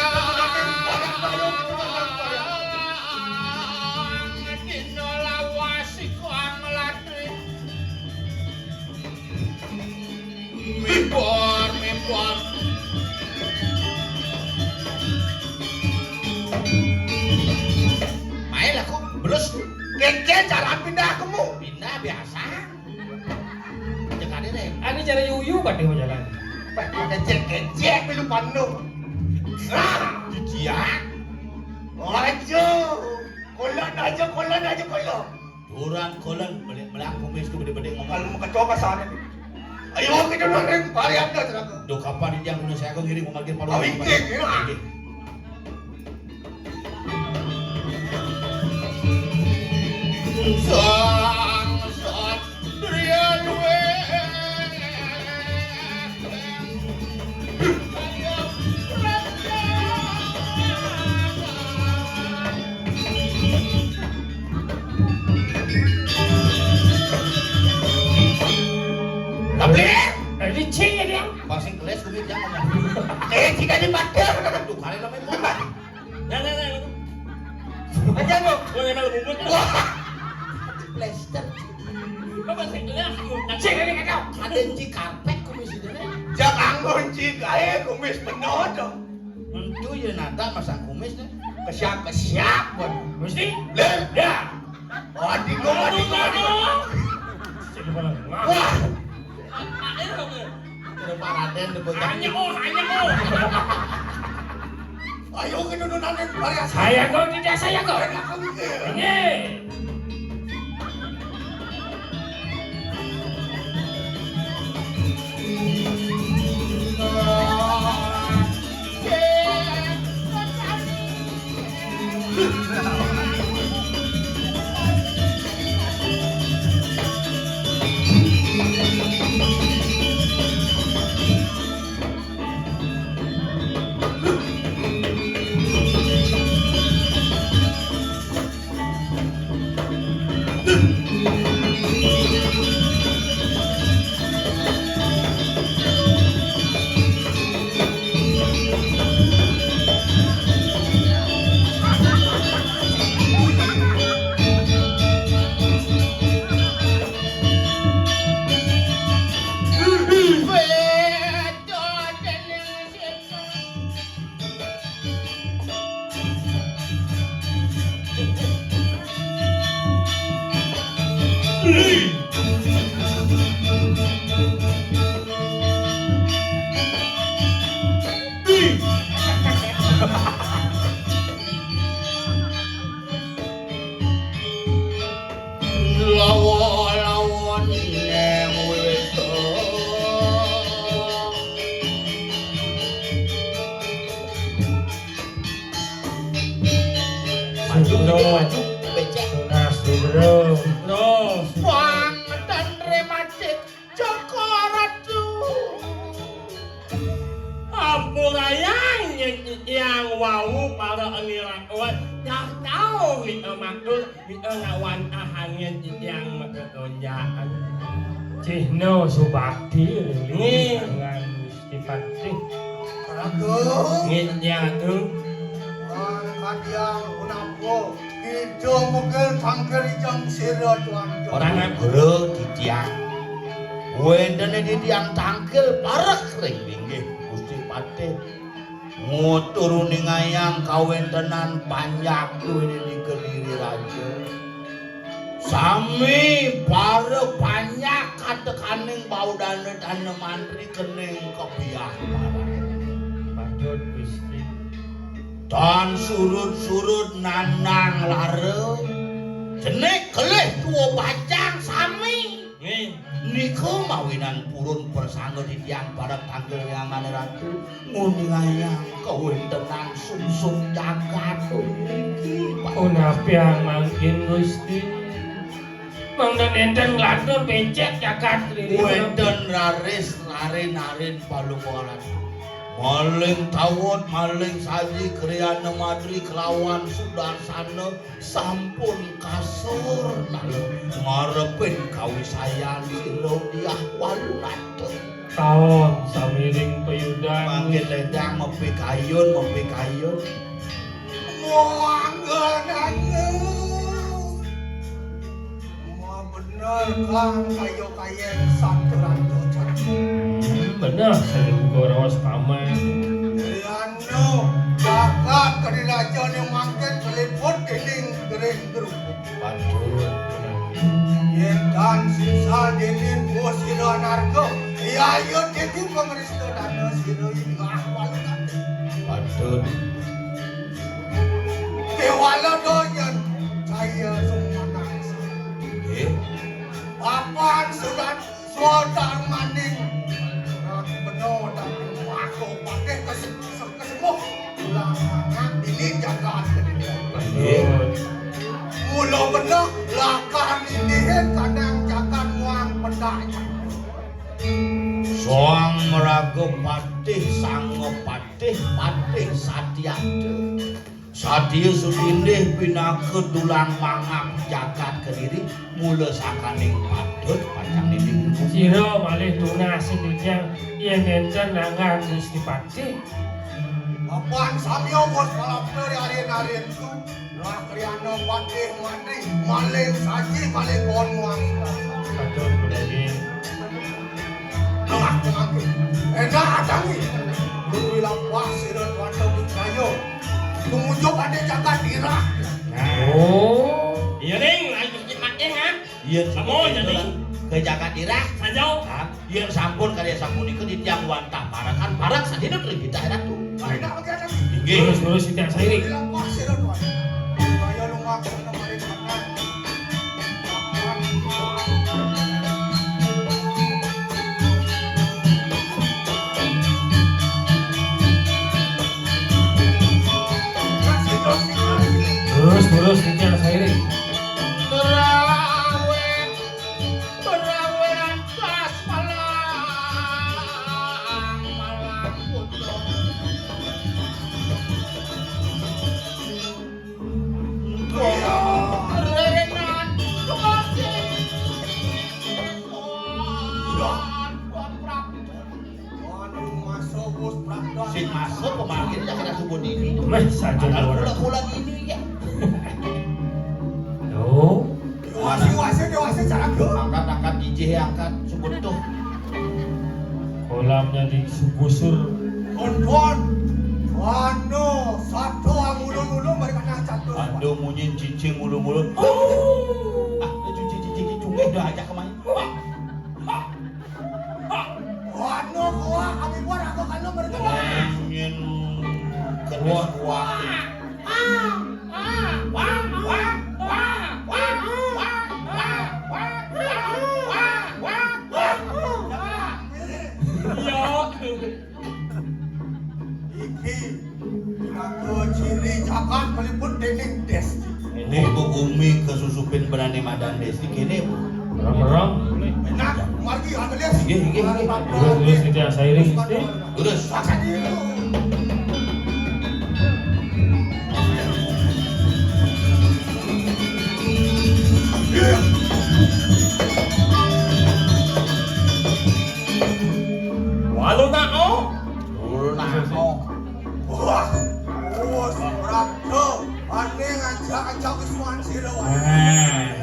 Mempor. Main lah kok, belus. Keke cara pindah kamu. Pindah biasa. Cekade deh. Ani cara yuyu kan dia mau jalan. Kecek pilu pandu. Jijiak. Maju. Kolon aja. Orang kolon balik kumis tu bede-bede ngomong. Kalau mau kecoba sana nih. Ayo kita nonton varian dah ceraka. Do kapan dia punya saya kau ngirim memanggil palu. Awik ya. Sang satria luwe. Tablet. Licin ya dia. Pasing keles kumit yang ngomong. Jika di mata. Tuh kali lamai pun. Nah. Aja lo. Gua memang bubut. Plaster. Apa sih? Cik ini kacau. Ada ci karpet kumis itu. Jangan ngunci kaya kumis penodong. Itu ya nada masang kumis nih. Kesiap pun. Mesti. Leh. Ya. Adigo. Cik mana? Wah. Tidak paraden di bocah. Hanya oh. Ayo kita nonton varian. Saya kau tidak saya kau. Ini. Lawan yang wedo. Maju, becek. Bro. Terus. Wang dan rematik Joko Ratu. Ampurayang yang wau para angirawan dah tahu kita makul kita lawan ahangin yang mengketonjaan. Cihno Subakti Nih. dengan Gusti Patih. Aduh. Ngitnya tuh. Kadiang unapo. Kita mungkin tangkir jam sirot wanjo. Orang bro di tiang. Wendene di tiang tangkil parek ring inggih Gusti Patih. Nguturuni ngayang kawentenan panjak duwe dikeliri raja. Sami pare panjak katekaning baudane dane mantri kening kebiah parang. Patut Gusti. Dan surut-surut nanang lare. Jenek gelih tuwa bajang sami. Nih. Niku mawinan purun persangga di tiang bareng tanggal yang ratu nguni ngayang kawentenan sumsum jagat niki Unapiang mangkin Gusti. Mangdan enten nglantur becek jagat riri. wenten raris lare-narin palungoran Maling tawon, maling saji, kriana madri, kelawan sudarsana, sampun kasur, lalu ngarepin kawisayan siro diah walunate. Tahun samiring peyudang. Makin ledang mempi kayun. Muanggananya. Mau bener kang kayo kayeng santuran docan. Benar, saya buka rawas paman. Yano, jagat kadiraja yang mangket telepon kening gering gerubuk. Waduh, Yentan sisa denin bos siro narko. Ya yo dedi pengeristo dana siro ini awal kan. waduh. Dewala doyan saya semua nangis. Papan sudah suadar maning. Rak benar dan aku pakai kesembuh. Langan ini jagat Betul. mula benar lakan ini kadang jagat muang pedanya. Soang meraga patih sango patih satyade. Satya sudindih pinaka dulang mangap jagat kediri mula sakaning padut panjang ninding. Siro malih tunas sidiknya yang enten nangan Gusti Pati. Apaan samyo bos balap dari aren tu. Lah kriana patih mandi maling saji maling kon muang. Betul budaya. Nengah tengah. Enak adangi. Bilang wah sirot wanda kayo. Tumujuk ada jagat dirah. Oh. Iya ning, lagi mati ha. Iya, Kamu jadi ke jagat dirah. sajau. Iya sampun karya sampun iku di tiang wantah parakan parak sadina teu kita enak tuh. Enak lagi ada. Inggih. Terus setiap sairing. Bilang wah sirot wanda. Kayo lumak na maling kanan. Terus setiap sairing. Terawen tas malang putra. Renan kemasi. Waduh masuk bos praktek. Si masuk kemarin ya kena subuh ini. Meh saja Padahal luar. pulang ini ya. Oh. Dewasa cara ke. Angkat DJ angkat subuh tuh. Kolamnya digusur. Kontuan. Wano satu mulung-mulung mereka nak satu. Aduh munyin cicing mulu-mulu. Ah, cuci cungeh dah ajak kemana? Wano kuah kami buat aku kalau mereka. Munyin kedua kuah. Iki aku ciri jagat meliput dinding des. Ini Bu Umi kesusupin berani madan desi kini Bu. Merang-merang. Enak, margi aku lihat. Iya. Terus setiap sairing. Terus Makan dulu. Walau tao. namo. Wah, bos, prakto. Ane ngajak-ngajak kesuan sila.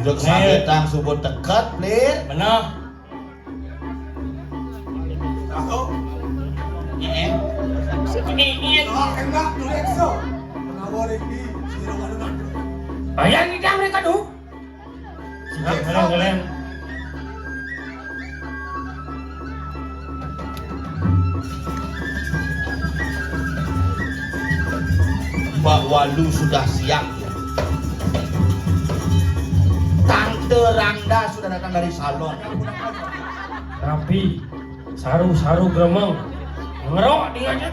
Duk sagetang subut dekat, Lir. Benar. Tahu? Iya. Iya. Enak tuh Exo. Menawar ini sila walunan. Bayar tidak mereka tuh. Siap kalian. Mbak Walu sudah siap. Tante Rangda sudah datang dari salon. Tapi saru-saru gremeng ngerok dia.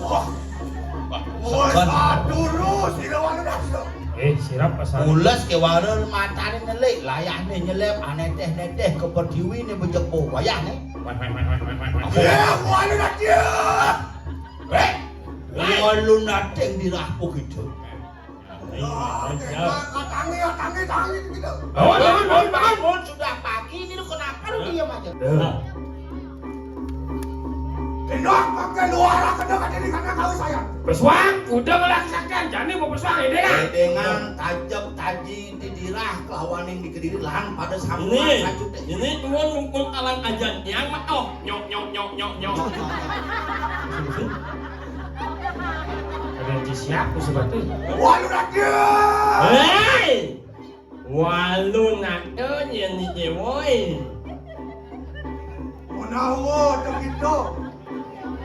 Wah, bos, dulu sila walunan. Sirap asal. Ulas ke warung matane nelik, layahne nyelep aneh teh-neteh ke perdiwi ne bejepo wayah ne. Walu nate. Walu nate yang dirapuk itu. Tangi gitu. Bangun, sudah pagi ini lu kenapa lu diam aja? Kendor pakai luar kena di kandang kau saya. Pesuang, udah melaksanakan. Jadi mau pesuang ini kan? Dengan tajam taji didirah kelawan yang dikediri lahan pada sama Ini tuan ngumpul alang ajan yang mah nyok. Ada yang siap seperti. Walu nate. Hei, walu nate yang ni woi. Menawo begitu.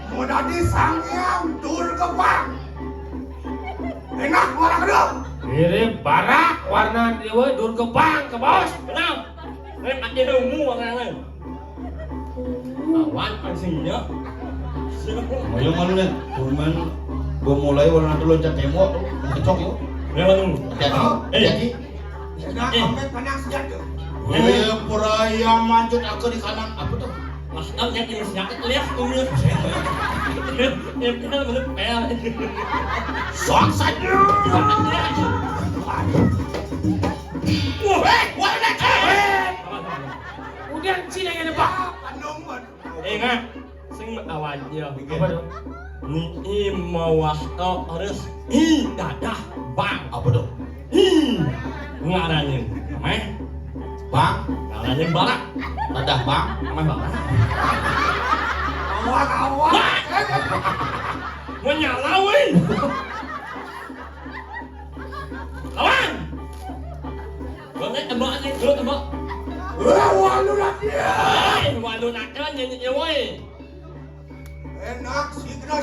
Modadi sangyang Durgapang. Enak warna kedua. Mirip barak warna dewa Durgapang ke bos. Kenapa? Ini ada ilmu orang-orang. Awan asingnya. Ayo malu nih, cuman gua mulai warna dulu loncat tembok, kecok yuk. Memang. Hati-hati. Enak sampai panang sejati. Pura yang mancut aku di kanan, apa tuh? Masal yang ini sakit lihat umur. Yang kita menurut pel. Sok saja. Udah sini yang ada pak. Ingat, sing awalnya. Apa tuh? Ni mawah harus dadah bang. Apa tuh? Ngaranin, meh. Bang, Ngaranin barak. dadah bang. Meh barak. Awak. Menyala weh. Lawan. Boleh tebak aja, dulu tebak. Walu nate. Waduh nakal nyanyi weh. Enak segera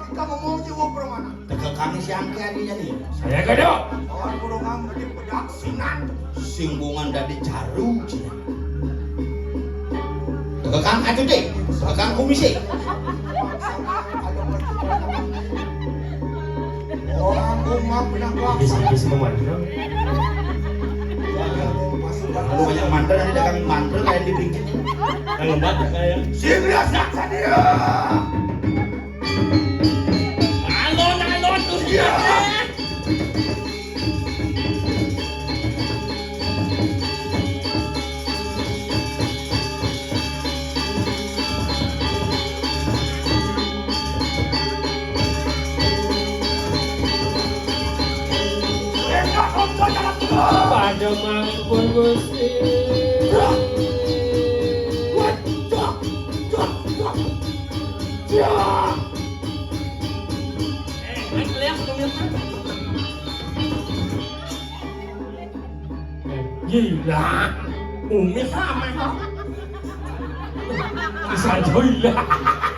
kita mau jiwa permana. Tegal kami siang kiani jadi. Saya gadok. Kawan burungan dari pedak sinan. Singgungan dari jaru cina. Tegal kang aja deh. Tegal kang komisi. Orang rumah pinang Bisa memandang. Lalu banyak mantel nanti dagang mantel kayak di bingkit. Yang lembat kayak. Segera saksa dia. Alon tuh dia. Pada mangkul gusti. Lihat pemirsa. Gila. Umi sama. Bisa gila.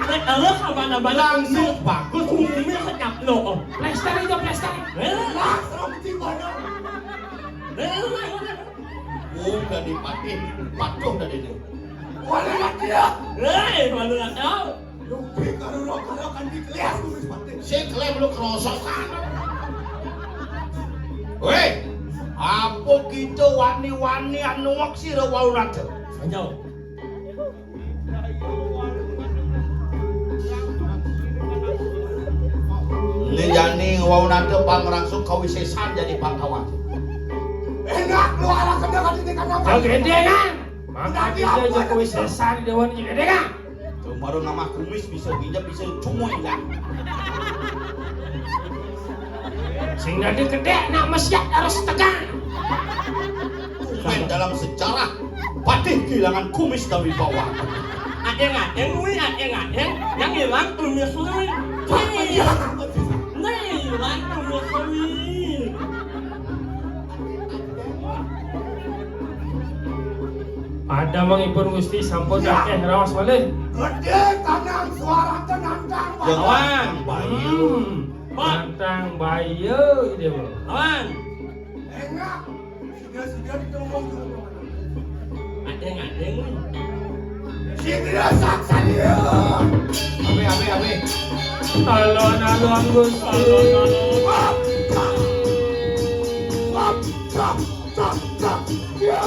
Nek ala kabana langsung bagus umi sekap lo. Plester itu plester. Langsung dimana? Udah dipakai, patuh dari itu. Walu nate. Walu nakal. Lupi kalau kan dikelas tulis pati. Si klaim lu kerosokan. Weh, apa gitu wani-wani anu waksi rawau nate. Sanjau. Ini jani wau nate pangrangsung kawisesan jadi pangkawan. Enak lu ala kena di kandang. Kau gede kan? Maka kita Jokowi sesar di dewan ini gede kan? Kemarin nama kumis bisa ginjap bisa cumuy enggak? Sing dadi gede nak mesyak harus tegang. Main dalam sejarah patih kehilangan kumis dari bawah. Adeng wi adeng yang hilang kumis wi. Nih hilang kumis wi. Ada mangipun Gusti sampun akeh raos malih. Gede tanang suara tenantang. Lawan. Bayu. Tantang bayu dia bro. Lawan. Enak. Sudah ditolong dulu. Adeng. Segera saksa dia. Abe. Alon Gusti. Stop. Ya.